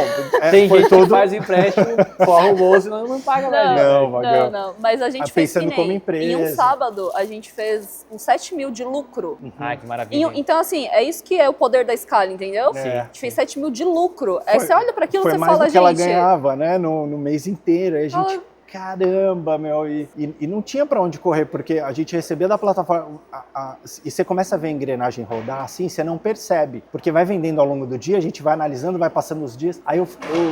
Speaker 3: Tem
Speaker 1: foi
Speaker 3: gente
Speaker 1: todo...
Speaker 3: que faz o empréstimo, forra o bolso e não paga mais.
Speaker 2: Não. Mas a gente fez
Speaker 1: pensando como empresa.
Speaker 2: Em um sábado, a gente fez uns 7 mil de lucro.
Speaker 3: Ai, que maravilha.
Speaker 2: Então, assim, é isso que é o poder da escala, entendeu?
Speaker 1: Sim.
Speaker 2: A gente fez 7 mil de lucro. Aí você olha para aquilo e você
Speaker 1: mais
Speaker 2: fala,
Speaker 1: do que ela
Speaker 2: gente...
Speaker 1: ganhava, né, no mês inteiro. Aí a gente... Caramba, meu, e não tinha para onde correr, porque a gente recebia da plataforma, e você começa a ver a engrenagem rodar assim, você não percebe, porque vai vendendo ao longo do dia, a gente vai analisando, vai passando os dias. Aí eu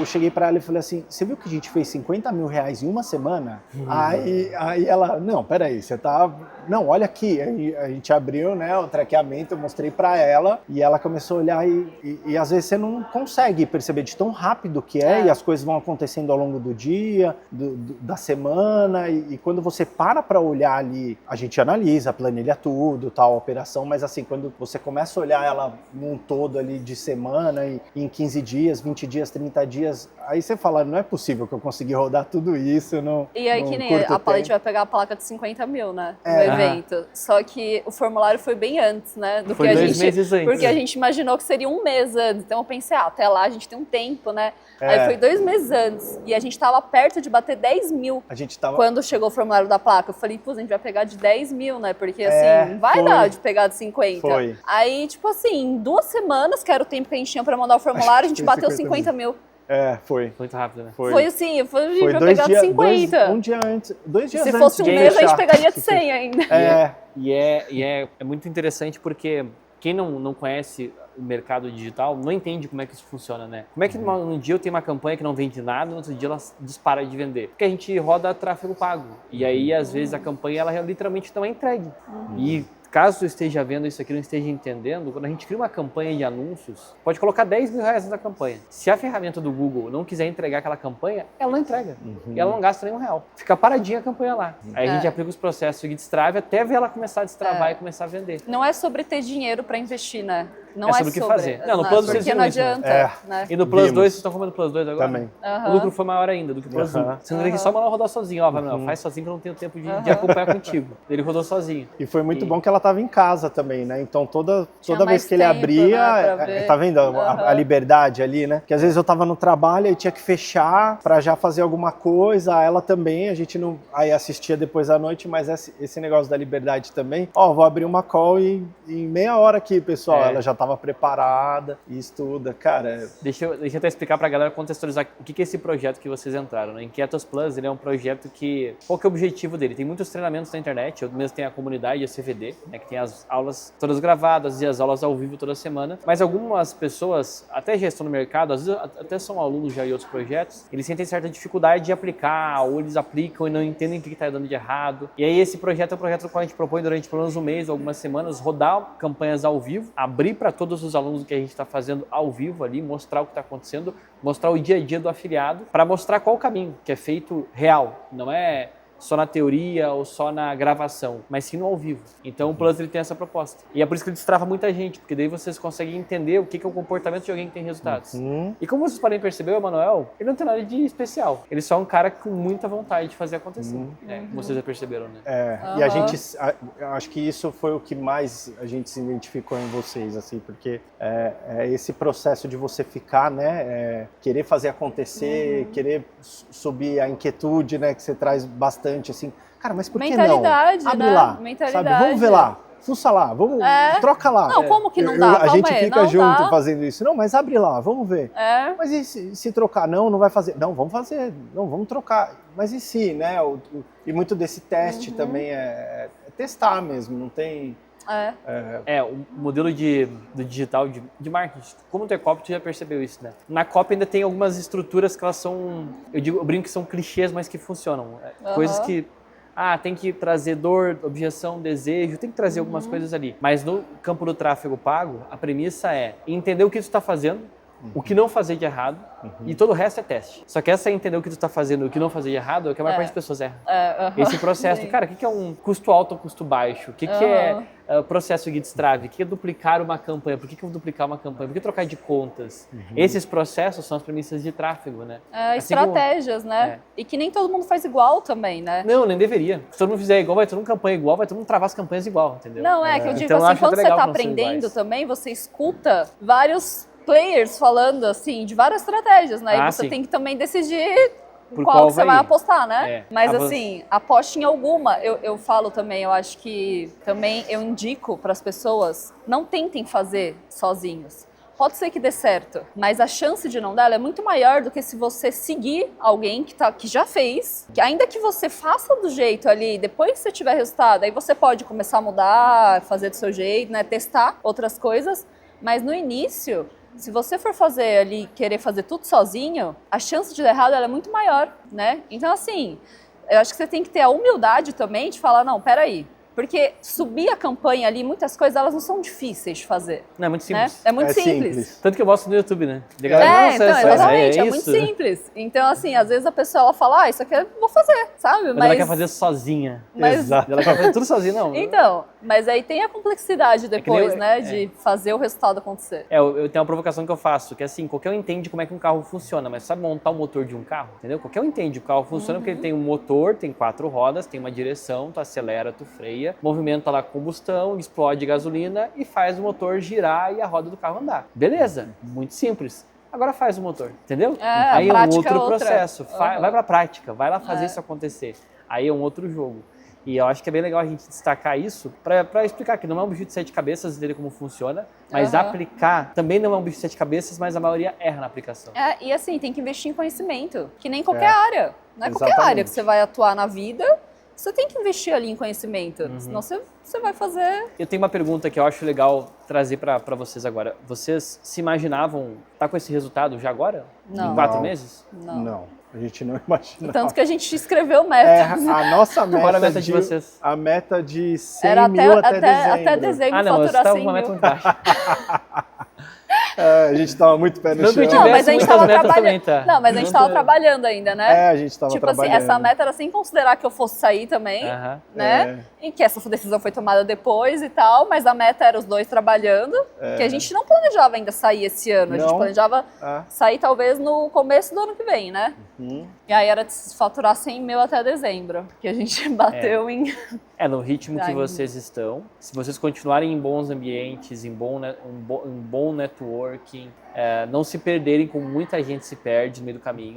Speaker 1: cheguei para ela e falei assim, você viu que a gente fez 50 mil reais em uma semana? Aí ela, não, peraí, você tá... Não, olha aqui. Aí a gente abriu, né, o traqueamento, eu mostrei para ela, e ela começou a olhar, e às vezes você não consegue perceber de tão rápido que é, e as coisas vão acontecendo ao longo do dia, do da semana e quando você para olhar ali, a gente analisa, planilha tudo, tal, a operação, mas assim, quando você começa a olhar ela num todo ali de semana e em 15 dias, 20 dias, 30 dias, aí você fala, não é possível que eu consegui rodar tudo isso
Speaker 2: E aí que nem a gente vai pegar a placa de 50 mil, né, no evento. Só que o formulário foi bem antes, né, do
Speaker 3: foi
Speaker 2: que a
Speaker 3: 2
Speaker 2: gente...
Speaker 3: meses antes.
Speaker 2: Porque a gente imaginou que seria 1 mês antes, então eu pensei, até lá a gente tem um tempo, né. Aí foi 2 meses antes e a gente tava perto de bater 10 mil.
Speaker 1: A gente tava...
Speaker 2: Quando chegou o formulário da placa, eu falei, pô, a gente vai pegar de 10 mil, né? Porque assim, não vai dar de pegar de 50.
Speaker 1: Foi.
Speaker 2: Aí, tipo assim, em 2 semanas, que era o tempo que a gente tinha pra mandar o formulário, a gente bateu 50 mil.
Speaker 1: Foi.
Speaker 3: Muito rápido, né?
Speaker 2: Foi assim,
Speaker 1: foi
Speaker 2: a gente vai pegar de 50.
Speaker 1: Um dia antes, 2 dias
Speaker 2: Se
Speaker 1: antes.
Speaker 2: fosse um mês, a gente pegaria de 100 ainda.
Speaker 3: E é muito interessante porque quem não conhece o mercado digital não entende como é que isso funciona, né? Como é que num dia eu tenho uma campanha que não vende nada, no outro dia ela dispara de vender? Porque a gente roda tráfego pago. E aí, às vezes, a campanha ela literalmente não é entregue. E caso tu esteja vendo isso aqui, não esteja entendendo, quando a gente cria uma campanha de anúncios, pode colocar 10 mil reais na campanha. Se a ferramenta do Google não quiser entregar aquela campanha, ela não entrega. E ela não gasta nenhum real. Fica paradinha a campanha lá. Aí a gente aplica os processos de destrave até ver ela começar a destravar e começar a vender.
Speaker 2: Não é sobre ter dinheiro para investir, né? Não
Speaker 3: é sobre o que fazer. Não, no Plus vocês
Speaker 2: porque não adianta. Né?
Speaker 3: E no Plus 2, vocês estão comendo Plus 2 agora?
Speaker 1: Também.
Speaker 3: O lucro foi maior ainda do que o Plus 1. Você não tem que só mandar rodar sozinho. Ó, faz sozinho que eu não tenho tempo de acompanhar contigo. Ele rodou sozinho.
Speaker 1: E foi muito bom que ela estava em casa também, né? Então toda vez que ele
Speaker 2: tempo,
Speaker 1: abria,
Speaker 2: né,
Speaker 1: tá vendo a liberdade ali, né? Que às vezes eu tava no trabalho e tinha que fechar para já fazer alguma coisa, ela também, a gente não aí assistia depois à noite, mas esse negócio da liberdade também. Vou abrir uma call e em meia hora aqui, pessoal, ela já tava preparada e estuda, cara.
Speaker 3: Deixa eu até explicar pra galera, contextualizar o que é esse projeto que vocês entraram, né? Inquietos Plus, ele é um projeto que... Qual que é o objetivo dele? Tem muitos treinamentos na internet, eu mesmo tenho a comunidade, a CVD, né? Que tem as aulas todas gravadas e as aulas ao vivo toda semana, mas algumas pessoas, até já estão no mercado, às vezes até são alunos já em outros projetos, eles sentem certa dificuldade de aplicar, ou eles aplicam e não entendem o que está dando de errado. E aí esse projeto é um projeto que a gente propõe durante pelo menos um mês ou algumas semanas, rodar campanhas ao vivo, abrir para todos os alunos que a gente está fazendo ao vivo ali, mostrar o que está acontecendo, mostrar o dia a dia do afiliado, para mostrar qual o caminho que é feito real, não é só na teoria ou só na gravação, mas sim no ao vivo. Então o Plus ele tem essa proposta. E é por isso que ele destrava muita gente, porque daí vocês conseguem entender o que é o comportamento de alguém que tem resultados. E como vocês podem perceber, o Emanuel, ele não tem nada de especial. Ele só é um cara com muita vontade de fazer acontecer. Como vocês já perceberam, né?
Speaker 1: E a gente, acho que isso foi o que mais a gente se identificou em vocês, assim, porque é esse processo de você ficar, né, querer fazer acontecer, querer subir a inquietude, né, que você traz bastante. Assim, cara, mas por que não? Abre lá, sabe? Vamos ver lá, fuça lá, vamos, troca lá.
Speaker 2: Não, como que não dá?
Speaker 1: A gente fica junto
Speaker 2: dá.
Speaker 1: fazendo isso. Não, mas abre lá, vamos ver. Mas e se trocar? Não vai fazer. Não, vamos fazer. Não, vamos trocar. Mas e se, né? E muito desse teste também é testar mesmo, não tem...
Speaker 3: O modelo do digital, de marketing, como tu é copy, tu já percebeu isso, né? Na copy ainda tem algumas estruturas que elas são, eu brinco que são clichês, mas que funcionam. Coisas que, tem que trazer dor, objeção, desejo, tem que trazer algumas coisas ali. Mas no campo do tráfego pago, a premissa é entender o que tu está fazendo, o que não fazer de errado, e todo o resto é teste. Só que essa entender o que tu está fazendo e o que não fazer de errado é o que a maior parte das pessoas erra. Esse processo, cara, o que é um custo alto ou custo baixo? O que é processo de destrave? O que é duplicar uma campanha? Por que eu vou duplicar uma campanha? Por que trocar de contas? Esses processos são as premissas de tráfego, né?
Speaker 2: Assim estratégias, né? E que nem todo mundo faz igual também, né?
Speaker 3: Não, nem deveria. Se todo mundo fizer igual, vai todo mundo campanha igual, vai todo mundo travar as campanhas igual, entendeu?
Speaker 2: Não, que eu digo
Speaker 3: então,
Speaker 2: assim, quando você está aprendendo também, você escuta vários players falando assim de várias estratégias, né? E você tem que também decidir qual você vai apostar, né? Mas assim, aposte em alguma. Eu falo também, eu acho que também eu indico para as pessoas, não tentem fazer sozinhos. Pode ser que dê certo, mas a chance de não dar é muito maior do que se você seguir alguém que já fez, que ainda que você faça do jeito ali, depois que você tiver resultado, aí você pode começar a mudar, fazer do seu jeito, né? Testar outras coisas, mas no início, se você for fazer ali, querer fazer tudo sozinho, a chance de dar errado ela é muito maior, né? Então, assim, eu acho que você tem que ter a humildade também de falar, não, peraí, Porque subir a campanha ali, muitas coisas, elas não são difíceis de fazer.
Speaker 3: Não, é muito
Speaker 2: Né?
Speaker 3: simples.
Speaker 2: É muito simples.
Speaker 3: Tanto que eu mostro no YouTube, né?
Speaker 2: Então, exatamente, é muito simples. Então, assim, às vezes a pessoa ela fala, isso aqui eu vou fazer, sabe?
Speaker 3: Mas ela quer fazer sozinha.
Speaker 1: Exato.
Speaker 3: Ela quer fazer tudo sozinha, não.
Speaker 2: Então, mas aí tem a complexidade depois,
Speaker 3: nem-
Speaker 2: né? De fazer o resultado acontecer.
Speaker 3: Eu tenho uma provocação que eu faço, que é assim, qualquer um entende como é que um carro funciona, mas sabe montar o motor de um carro, entendeu? Qualquer um entende que o carro funciona porque ele tem um motor, tem 4 rodas, tem uma direção, tu acelera, tu freia, movimenta lá a combustão, explode gasolina e faz o motor girar e a roda do carro andar. Beleza, muito simples. Agora faz o motor, entendeu? Aí
Speaker 2: a
Speaker 3: é um
Speaker 2: prática
Speaker 3: outro
Speaker 2: é outra.
Speaker 3: processo. Vai pra prática, vai lá fazer isso acontecer. Aí é um outro jogo. E eu acho que é bem legal a gente destacar isso para explicar que não é um bicho de 7 cabeças, entender como funciona, mas aplicar também não é um bicho de 7 cabeças, mas a maioria erra na aplicação.
Speaker 2: E assim, tem que investir em conhecimento, que nem qualquer área. Não é qualquer
Speaker 1: Exatamente.
Speaker 2: área que você vai atuar na vida, você tem que investir ali em conhecimento, senão você vai fazer...
Speaker 3: Eu tenho uma pergunta que eu acho legal trazer para vocês agora. Vocês se imaginavam estar com esse resultado já agora?
Speaker 2: Não.
Speaker 3: Em 4 meses?
Speaker 1: Não, a gente não imagina.
Speaker 2: Tanto que a gente escreveu metas.
Speaker 1: A nossa meta,
Speaker 3: Qual era a meta de vocês?
Speaker 1: A meta de 100
Speaker 2: Era
Speaker 1: mil até dezembro.
Speaker 2: até dezembro
Speaker 3: Não, você
Speaker 2: faturar
Speaker 3: estava
Speaker 2: 100
Speaker 3: com uma
Speaker 2: mil.
Speaker 3: meta muito baixa.
Speaker 1: A gente tava muito pé no
Speaker 3: Não que
Speaker 1: chão.
Speaker 3: eu
Speaker 2: Não, mas a gente
Speaker 3: muitas
Speaker 2: tava
Speaker 3: metas
Speaker 2: trabalhando.
Speaker 3: também, tá?
Speaker 2: Não, mas a gente tava trabalhando ainda, né?
Speaker 1: A gente tava
Speaker 2: Tipo
Speaker 1: trabalhando.
Speaker 2: assim, essa meta era sem considerar que eu fosse sair também, né? E que essa decisão foi tomada depois e tal, mas a meta era os dois trabalhando, que a gente não planejava ainda sair esse ano, a gente
Speaker 1: Não.
Speaker 2: planejava sair talvez no começo do ano que vem, né? E aí era de faturar 100 mil até dezembro, que a gente bateu em...
Speaker 3: No ritmo que vocês estão, se vocês continuarem em bons ambientes, em bom networking, não se perderem como muita gente se perde no meio do caminho.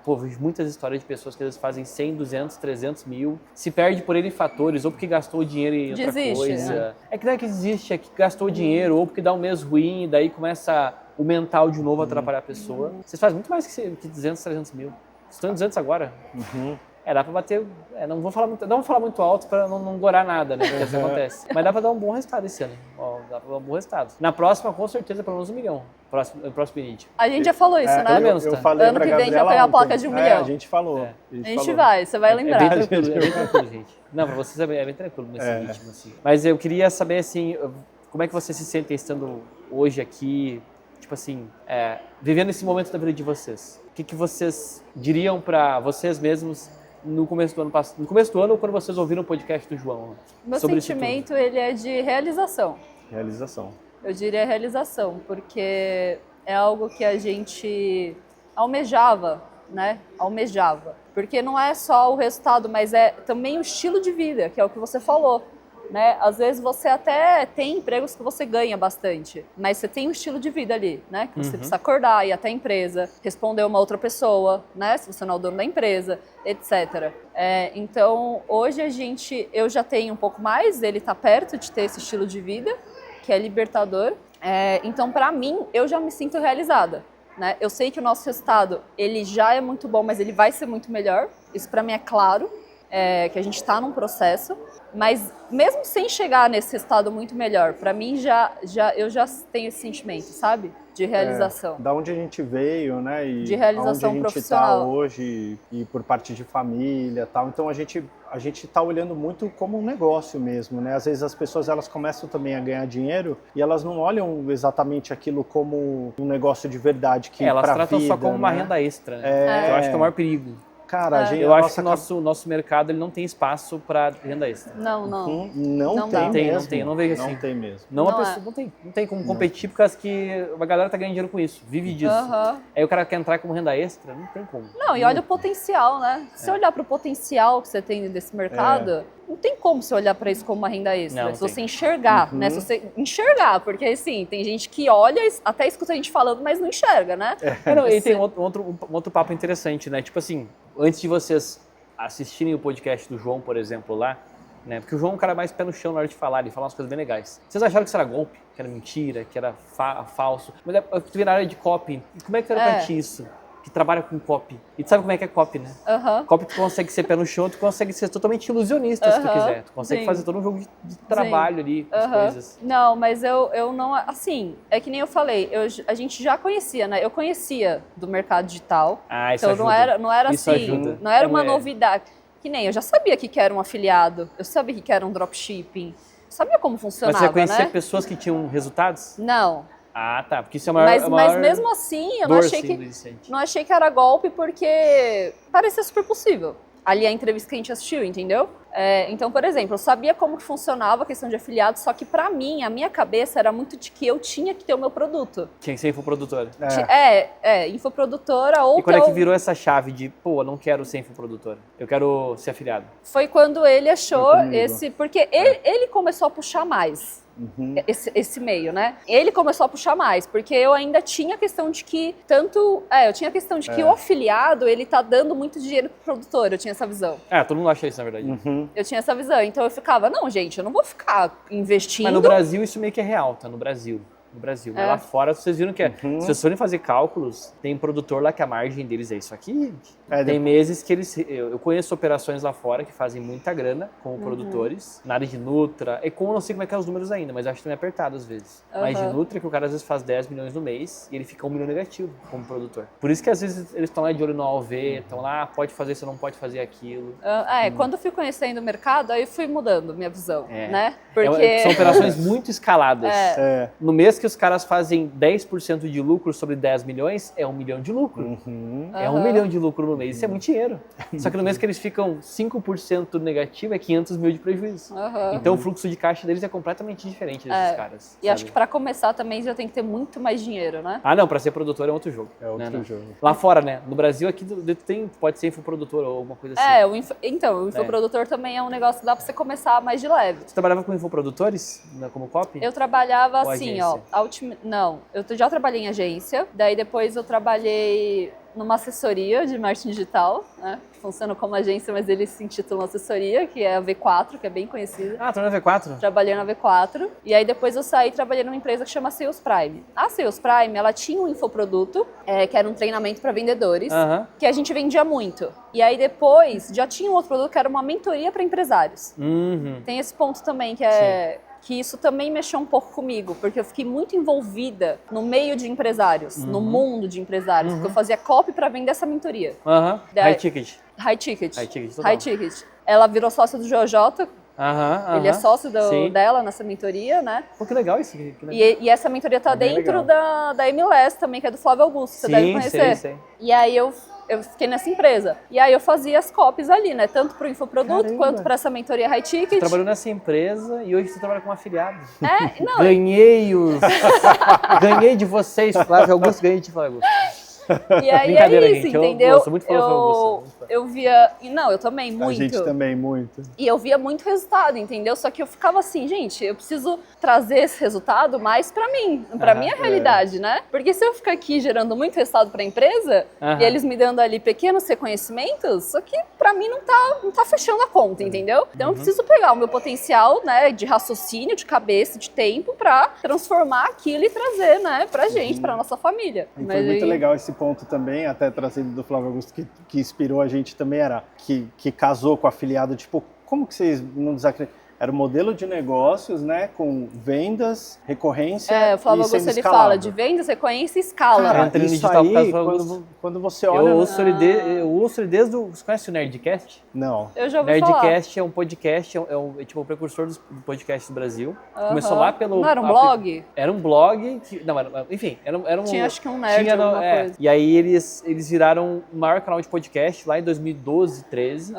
Speaker 3: Eu vejo muitas histórias de pessoas que às vezes fazem 100, 200, 300 mil, se perde por N fatores, ou porque gastou dinheiro em outra coisa.
Speaker 2: Né?
Speaker 3: É que não é que desiste, é que gastou dinheiro, ou porque dá um mês ruim, e daí começa o mental de novo a atrapalhar a pessoa. Vocês fazem muito mais que 200, 300 mil. Vocês estão em 200 agora? Dá pra bater. Não vou falar muito alto pra não gorar nada, né? Porque isso acontece. Mas dá pra dar um bom resultado esse ano. Dá pra dar um bom resultado. Na próxima, com certeza, pelo menos 1 milhão. Próximo Init.
Speaker 2: A gente já falou isso, né?
Speaker 3: Pelo menos,
Speaker 1: Eu
Speaker 3: tá?
Speaker 1: falei
Speaker 2: Ano
Speaker 1: pra
Speaker 2: que vem a gente vai
Speaker 1: Gabriela
Speaker 2: pegar a placa
Speaker 1: ontem.
Speaker 2: de 1 milhão.
Speaker 1: A gente falou.
Speaker 3: É.
Speaker 2: A gente vai, você vai lembrar.
Speaker 3: É bem tranquilo, gente. Não, pra vocês é bem tranquilo nesse ritmo, assim. Mas eu queria saber, assim, como é que vocês se sentem estando hoje aqui, tipo assim, vivendo esse momento da vida de vocês. O que vocês diriam pra vocês mesmos no começo do ano passado, no começo do ano, quando vocês ouviram o podcast do João?
Speaker 2: Meu sentimento, ele é de realização.
Speaker 1: Realização.
Speaker 2: Eu diria realização, porque é algo que a gente almejava, né? Almejava. Porque não é só o resultado, mas é também o estilo de vida, que é o que você falou. Né? Às vezes você até tem empregos que você ganha bastante, mas você tem um estilo de vida ali, né? Que você precisa acordar, ir até a empresa, responder uma outra pessoa, né? Se você não é o dono da empresa, etc. Então, hoje eu já tenho um pouco mais, ele tá perto de ter esse estilo de vida, que é libertador. Então, para mim, eu já me sinto realizada. Né? Eu sei que o nosso resultado, ele já é muito bom, mas ele vai ser muito melhor. Isso para mim é claro, que a gente está num processo. Mas mesmo sem chegar nesse resultado muito melhor, para mim eu já tenho esse sentimento, sabe? De realização.
Speaker 1: Da onde a gente veio, né? E
Speaker 2: de realização
Speaker 1: onde a gente
Speaker 2: profissional.
Speaker 1: tá hoje e por parte de família, tal. Então a gente tá olhando muito como um negócio mesmo, né? Às vezes as pessoas elas começam também a ganhar dinheiro e elas não olham exatamente aquilo como um negócio de verdade que
Speaker 3: elas tratam
Speaker 1: vida,
Speaker 3: só como uma renda extra, né? Eu acho que é o maior perigo.
Speaker 1: Cara,
Speaker 3: eu acho que o nosso mercado ele não tem espaço para renda extra.
Speaker 2: Não.
Speaker 1: Não tem mesmo.
Speaker 3: Eu não vejo assim.
Speaker 1: Não tem mesmo.
Speaker 3: Não tem como competir porque acho que a galera tá ganhando dinheiro com isso, vive disso. Aí o cara quer entrar como renda extra, não tem como.
Speaker 2: Não, e olha o potencial, né? Se você olhar para o potencial que você tem desse mercado, não tem como você olhar para isso como uma renda extra. Se você enxergar, né? Se você enxergar, porque assim, tem gente que olha, até escuta a gente falando, mas não enxerga, né?
Speaker 3: E tem outro papo interessante, né? Tipo assim, antes de vocês assistirem o podcast do João, por exemplo, lá, né? Porque o João é um cara mais pé no chão na hora de falar, ele fala umas coisas bem legais. Vocês acharam que isso era golpe, que era mentira, que era falso? Mas tu vê na área de copy, e como é que era pra ti isso? Que trabalha com copy. E tu sabe como é que é copy, né? Copy tu consegue ser pé no chão, tu consegue ser totalmente ilusionista se tu quiser. Tu consegue fazer todo um jogo de trabalho ali, as coisas.
Speaker 2: Não, mas eu não... Assim, é que nem eu falei, a gente já conhecia, né? Eu conhecia do mercado digital.
Speaker 3: Isso
Speaker 2: então
Speaker 3: ajuda.
Speaker 2: não era
Speaker 3: Isso
Speaker 2: assim,
Speaker 3: ajuda.
Speaker 2: não era uma novidade. Que nem eu já sabia que era um afiliado, eu sabia que era um dropshipping, sabia como funcionava,
Speaker 3: Mas você conhecia
Speaker 2: né?
Speaker 3: pessoas que tinham resultados?
Speaker 2: Não.
Speaker 3: Ah, tá. Porque isso é a maior,
Speaker 2: Mas mesmo assim, eu não
Speaker 3: dor,
Speaker 2: achei,
Speaker 3: sim,
Speaker 2: que,
Speaker 3: do iniciante.
Speaker 2: não achei que era golpe porque parecia super possível. Ali a entrevista que a gente assistiu, entendeu? Então, por exemplo, eu sabia como que funcionava a questão de afiliados, só que pra mim, a minha cabeça era muito de que eu tinha que ter o meu produto.
Speaker 3: Tinha que ser infoprodutora.
Speaker 2: Infoprodutora ou
Speaker 3: E quando é que virou essa chave de, pô, eu não quero ser infoprodutora, eu quero ser afiliado?
Speaker 2: Foi quando ele achou
Speaker 1: Foi comigo.
Speaker 2: esse... Porque ele começou a puxar mais. Esse meio, né? Ele começou a puxar mais, porque eu ainda tinha a questão de que eu tinha a questão de que o afiliado, ele tá dando muito dinheiro pro produtor, eu tinha essa visão.
Speaker 3: Todo mundo acha isso, na verdade.
Speaker 2: Eu tinha essa visão, então eu ficava, não, gente, eu não vou ficar investindo.
Speaker 3: Mas no Brasil isso meio que é real, tá? No Brasil. Mas lá fora vocês viram que se vocês forem fazer cálculos, tem produtor lá que a margem deles é isso aqui. Tem meses que eles... Eu conheço operações lá fora que fazem muita grana como produtores, na área de Nutra. E como eu não sei como é que é os números ainda, mas acho que também apertado às vezes. Mas de Nutra, que o cara às vezes faz 10 milhões no mês e ele fica 1 milhão negativo como produtor. Por isso que às vezes eles estão lá de olho no AOV, estão lá, pode fazer isso, não pode fazer aquilo.
Speaker 2: Quando eu fui conhecendo o mercado, aí eu fui mudando minha visão, né? Porque...
Speaker 3: São operações muito escaladas. No mês que os caras fazem 10% de lucro sobre 10 milhões, é 1 milhão de lucro. É 1 milhão de lucro no mês, isso é muito dinheiro. Só que no mês que eles ficam 5% negativo, é 500 mil de prejuízo. Então o fluxo de caixa deles é completamente diferente desses caras.
Speaker 2: E acho que para começar também já tem que ter muito mais dinheiro, né?
Speaker 3: Não, para ser produtor é outro jogo.
Speaker 1: É outro jogo.
Speaker 3: Lá fora, né? No Brasil aqui pode ser infoprodutor ou alguma coisa assim.
Speaker 2: O infoprodutor também é um negócio que dá para você começar mais de leve.
Speaker 3: Você trabalhava com infoprodutores como copy?
Speaker 2: Eu trabalhava
Speaker 3: ou
Speaker 2: assim,
Speaker 3: agência?
Speaker 2: Não, eu já trabalhei em agência, daí depois eu trabalhei numa assessoria de marketing digital, né? Funciona como agência, mas eles se intitulam assessoria, que é a V4, que é bem conhecida.
Speaker 3: Tá na V4?
Speaker 2: Trabalhei na V4. E aí depois eu saí e trabalhei numa empresa que chama Sales Prime. A Sales Prime, ela tinha um infoproduto, que era um treinamento para vendedores, que a gente vendia muito. E aí depois já tinha um outro produto que era uma mentoria para empresários. Tem esse ponto também que isso também mexeu um pouco comigo, porque eu fiquei muito envolvida no meio de empresários, no mundo de empresários, porque eu fazia copy para vender essa mentoria.
Speaker 3: High ticket.
Speaker 2: High ticket.
Speaker 3: Total.
Speaker 2: High ticket. Ela virou sócia do Jojota. Ele é sócio dela nessa mentoria, né?
Speaker 3: Pô, que legal isso.
Speaker 2: E essa mentoria tá dentro da MLS também, que é do Flávio Augusto, você deve conhecer.
Speaker 3: Sei.
Speaker 2: E aí eu fiquei nessa empresa. E aí eu fazia as copies ali, né? Tanto pro infoproduto quanto para essa mentoria High Ticket.
Speaker 3: Você trabalhou nessa empresa e hoje você trabalha como afiliado.
Speaker 2: Não.
Speaker 3: Ganhei de vocês, Flávio Augusto, ganhei de Flávio Augusto.
Speaker 2: E aí é isso,
Speaker 3: gente,
Speaker 2: entendeu?
Speaker 3: Eu sou muito fã do Flávio Augusto.
Speaker 2: Eu via... Não, eu também, muito.
Speaker 1: A gente também, muito.
Speaker 2: E eu via muito resultado, entendeu? Só que eu ficava assim, gente, eu preciso trazer esse resultado mais pra mim, pra minha realidade, né? Porque se eu ficar aqui gerando muito resultado pra empresa, e eles me dando ali pequenos reconhecimentos, só que pra mim não tá fechando a conta, entendeu? Então eu preciso pegar o meu potencial, né, de raciocínio, de cabeça, de tempo, pra transformar aquilo e trazer, né, pra gente, pra nossa família.
Speaker 1: E foi muito legal esse ponto também, até trazido do Flávio Augusto, que inspirou a gente também, era que casou com o afiliado, tipo, como que vocês não desacreditam? Era um modelo de negócios, né, com vendas, recorrência
Speaker 2: o Flávio Augusto, ele fala de vendas, recorrência e escala.
Speaker 1: Cara, isso aí, quando você olha...
Speaker 3: Eu ouço ele desde o... Você conhece o Nerdcast?
Speaker 1: Não.
Speaker 2: Eu já ouvi falar.
Speaker 3: Nerdcast é um podcast, tipo o precursor do podcast do Brasil. Começou lá pelo...
Speaker 2: Não era um blog?
Speaker 3: Era um blog, enfim, era um...
Speaker 2: Tinha acho que um nerd, alguma coisa.
Speaker 3: E aí eles viraram o maior canal de podcast lá em 2012, 2013.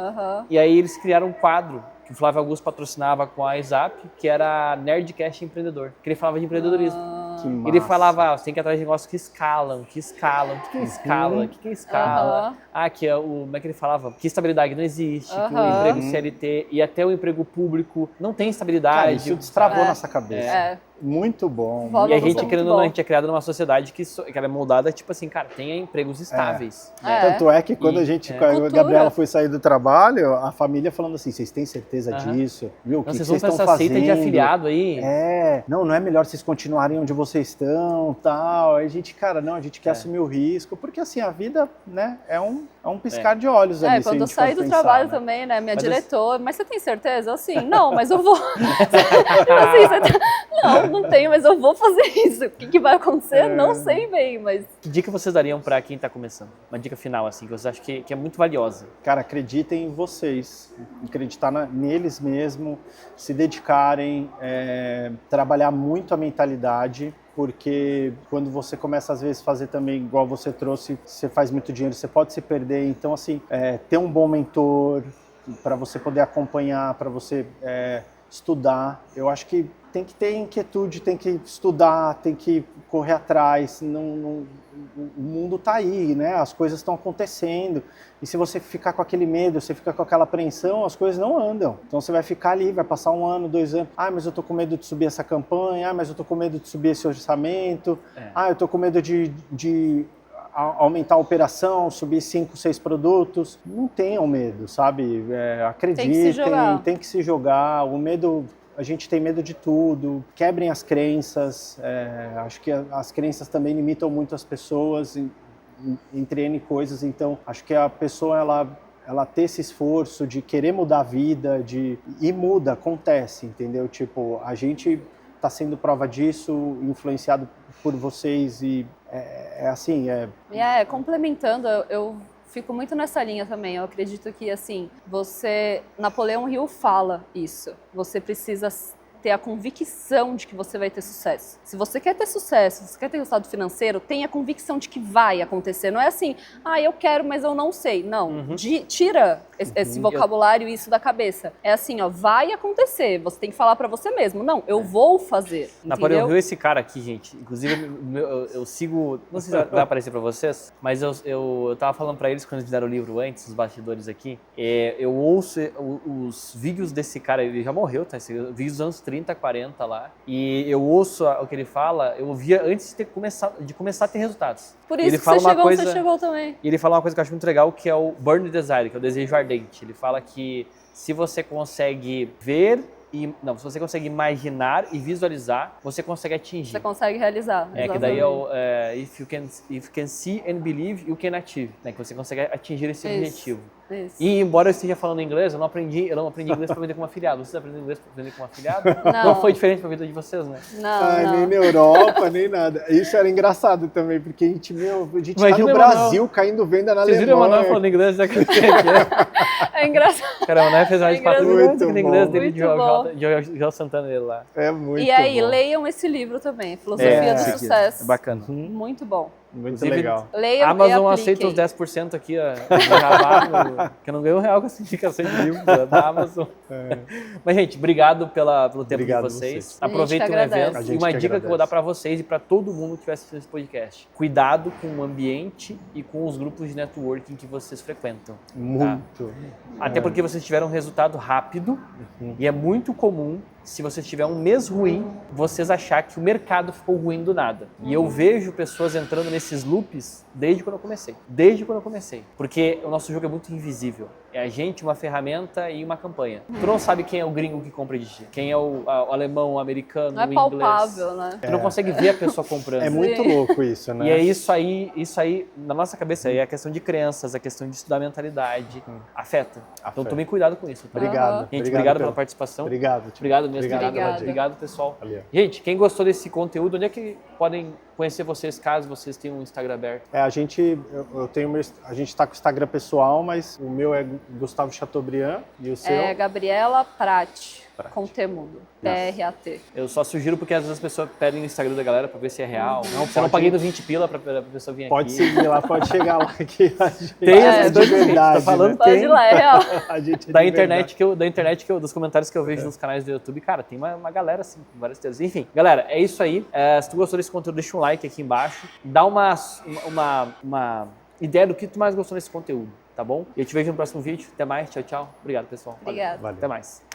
Speaker 3: E aí eles criaram um quadro que o Flávio Augusto patrocinava com a WhatsApp, que era Nerdcast Empreendedor, que ele falava de empreendedorismo.
Speaker 1: Que massa.
Speaker 3: Ele falava, você tem que ir atrás de negócios que escalam. O que é escala? O que é escala? Que é como é que ele falava? Que estabilidade não existe, que o emprego CLT e até o emprego público não tem estabilidade.
Speaker 1: Cara, isso destravou nossa cabeça. Muito bom.
Speaker 3: E a gente, querendo ou não, a gente é criado numa sociedade que ela é moldada, tipo assim, cara, tenha empregos estáveis.
Speaker 1: Tanto é que quando a Gabriela foi sair do trabalho, a família falando assim, vocês têm certeza disso? Viu? O que vocês estão fazendo?
Speaker 3: Seita de afiliado aí.
Speaker 1: Não é melhor vocês continuarem onde vocês estão, tal. Aí a gente, cara, não, a gente quer assumir o risco, porque assim, a vida, né, é um piscar de olhos ali.
Speaker 2: Quando eu saí do trabalho também, né, minha diretora, mas você tem certeza? Assim, não, mas eu vou. Assim, não, não tenho, mas eu vou fazer isso. O que vai acontecer, não sei bem, mas...
Speaker 3: Que dica vocês dariam para quem está começando? Uma dica final, assim, que vocês acham que é muito valiosa.
Speaker 1: Cara, acreditem em vocês, acreditar neles mesmo, se dedicarem, trabalhar muito a mentalidade, porque quando você começa às vezes a fazer também, igual você trouxe, você faz muito dinheiro, você pode se perder. Então, assim, ter um bom mentor para você poder acompanhar, para você estudar. Eu acho que tem que ter inquietude, tem que estudar, tem que correr atrás. O mundo está aí, né? As coisas estão acontecendo. E se você ficar com aquele medo, você ficar com aquela apreensão, as coisas não andam. Então você vai ficar ali, vai passar 1 ano, 2 anos. Ah, mas eu tô com medo de subir essa campanha. Ah, mas eu tô com medo de subir esse orçamento. Ah, eu tô com medo de aumentar a operação, subir 5, 6 produtos. Não tenham medo, sabe? Acreditem, tem que se jogar. O medo... A gente tem medo de tudo, quebrem as crenças, acho que as crenças também limitam muito as pessoas, entre N coisas, então acho que a pessoa, ela ter esse esforço de querer mudar a vida, e muda, acontece, entendeu? Tipo, a gente está sendo prova disso, influenciado por vocês e
Speaker 2: complementando, eu fico muito nessa linha também. Eu acredito que, assim, Napoleão Hill fala isso. Você precisa ter a convicção de que você vai ter sucesso. Se você quer ter sucesso, se você quer ter resultado financeiro, tenha a convicção de que vai acontecer. Não é assim, eu quero, mas eu não sei. Não, tira esse vocabulário e isso da cabeça. É assim, vai acontecer. Você tem que falar pra você mesmo. Não, eu vou fazer.
Speaker 3: Napoleão Hill, esse cara aqui, gente, inclusive eu sigo, não sei se vai aparecer pra vocês, mas eu tava falando pra eles quando eles fizeram o livro antes, os bastidores aqui, eu ouço os vídeos desse cara, ele já morreu, tá? Vídeos dos anos 30, 40 lá, e eu ouço o que ele fala, eu ouvia antes de começar a ter resultados.
Speaker 2: Por isso
Speaker 3: ele
Speaker 2: que
Speaker 3: fala
Speaker 2: você chegou também.
Speaker 3: E ele fala uma coisa que eu acho muito legal, que é o Burn Desire, que é o desejo ardente. Ele fala que se você consegue ver se você consegue imaginar e visualizar, você consegue atingir.
Speaker 2: Você consegue realizar.
Speaker 3: Que daí é o if you can see and believe, you can achieve, né? Que você consegue atingir esse objetivo.
Speaker 2: Isso.
Speaker 3: E embora eu esteja falando inglês, eu não aprendi inglês para vender como afiliado. Vocês aprenderam inglês para vender como afiliado? Não foi diferente para a vida de vocês, né?
Speaker 2: Não.
Speaker 1: Nem na Europa, nem nada. Isso era engraçado também, porque a gente tá no Brasil caindo venda na Alemanha.
Speaker 3: Vocês viram o Manoel falando inglês?
Speaker 2: É engraçado.
Speaker 3: Cara, o Manoel fez mais de 4 minutos em inglês dele de João Santana dele lá.
Speaker 1: É muito bom.
Speaker 2: E aí, leiam esse livro também, Filosofia do Sucesso.
Speaker 3: É bacana.
Speaker 2: Muito bom.
Speaker 1: Muito legal.
Speaker 2: Leiam
Speaker 3: Amazon aceita os 10% aqui, que eu não ganho R$1 com essa indicação de livro da Amazon. Mas, gente, obrigado pelo tempo de vocês. Aproveitem o evento. E uma dica que eu vou dar para vocês e para todo mundo que estiver assistindo esse podcast. Cuidado com o ambiente e com os grupos de networking que vocês frequentam.
Speaker 1: Muito.
Speaker 3: Até porque vocês tiveram um resultado rápido e é muito comum, se você tiver um mês ruim, vocês achar que o mercado ficou ruim do nada. E eu vejo pessoas entrando nesses loops desde quando eu comecei. Porque o nosso jogo é muito invisível. É a gente, uma ferramenta e uma campanha. Tu não sabe quem é o gringo que compra de ti, quem é o alemão, o americano,
Speaker 2: não
Speaker 3: o inglês.
Speaker 2: Não é palpável, né?
Speaker 3: Tu não consegue ver a pessoa comprando.
Speaker 1: É muito louco isso, né?
Speaker 3: E é isso aí, na nossa cabeça, é a questão de crenças, a questão de estudar mentalidade. Afeta. Então tomem cuidado com isso. Tá?
Speaker 1: Obrigado.
Speaker 3: Gente, obrigado pela participação.
Speaker 1: Obrigado
Speaker 3: mesmo. Obrigado, pessoal.
Speaker 1: Valeu.
Speaker 3: Gente, quem gostou desse conteúdo, onde é que podem conhecer vocês, caso vocês tenham um Instagram aberto?
Speaker 1: A gente está com o Instagram pessoal, mas o meu é Gustavo Chateaubriand e o seu?
Speaker 2: É Gabriela Prat, com T mudo. P-R-A-T.
Speaker 3: Eu só sugiro porque às vezes as pessoas pedem o Instagram da galera pra ver se é real.
Speaker 1: Eu
Speaker 3: não paguei no 20 pila pra pessoa vir aqui.
Speaker 1: Pode seguir lá, pode chegar lá que a gente
Speaker 3: tem essas de verdade, tá falando,
Speaker 2: né? Pode ir lá, é real.
Speaker 3: Dos comentários que eu vejo nos canais do YouTube, cara, tem uma galera assim, com várias teorias. Enfim, galera, é isso aí. Se tu gostou desse conteúdo, deixa um like aqui embaixo. Dá uma ideia do que tu mais gostou desse conteúdo, tá bom? E eu te vejo no próximo vídeo. Até mais, tchau, tchau. Obrigado, pessoal.
Speaker 2: Obrigado.
Speaker 3: Até mais.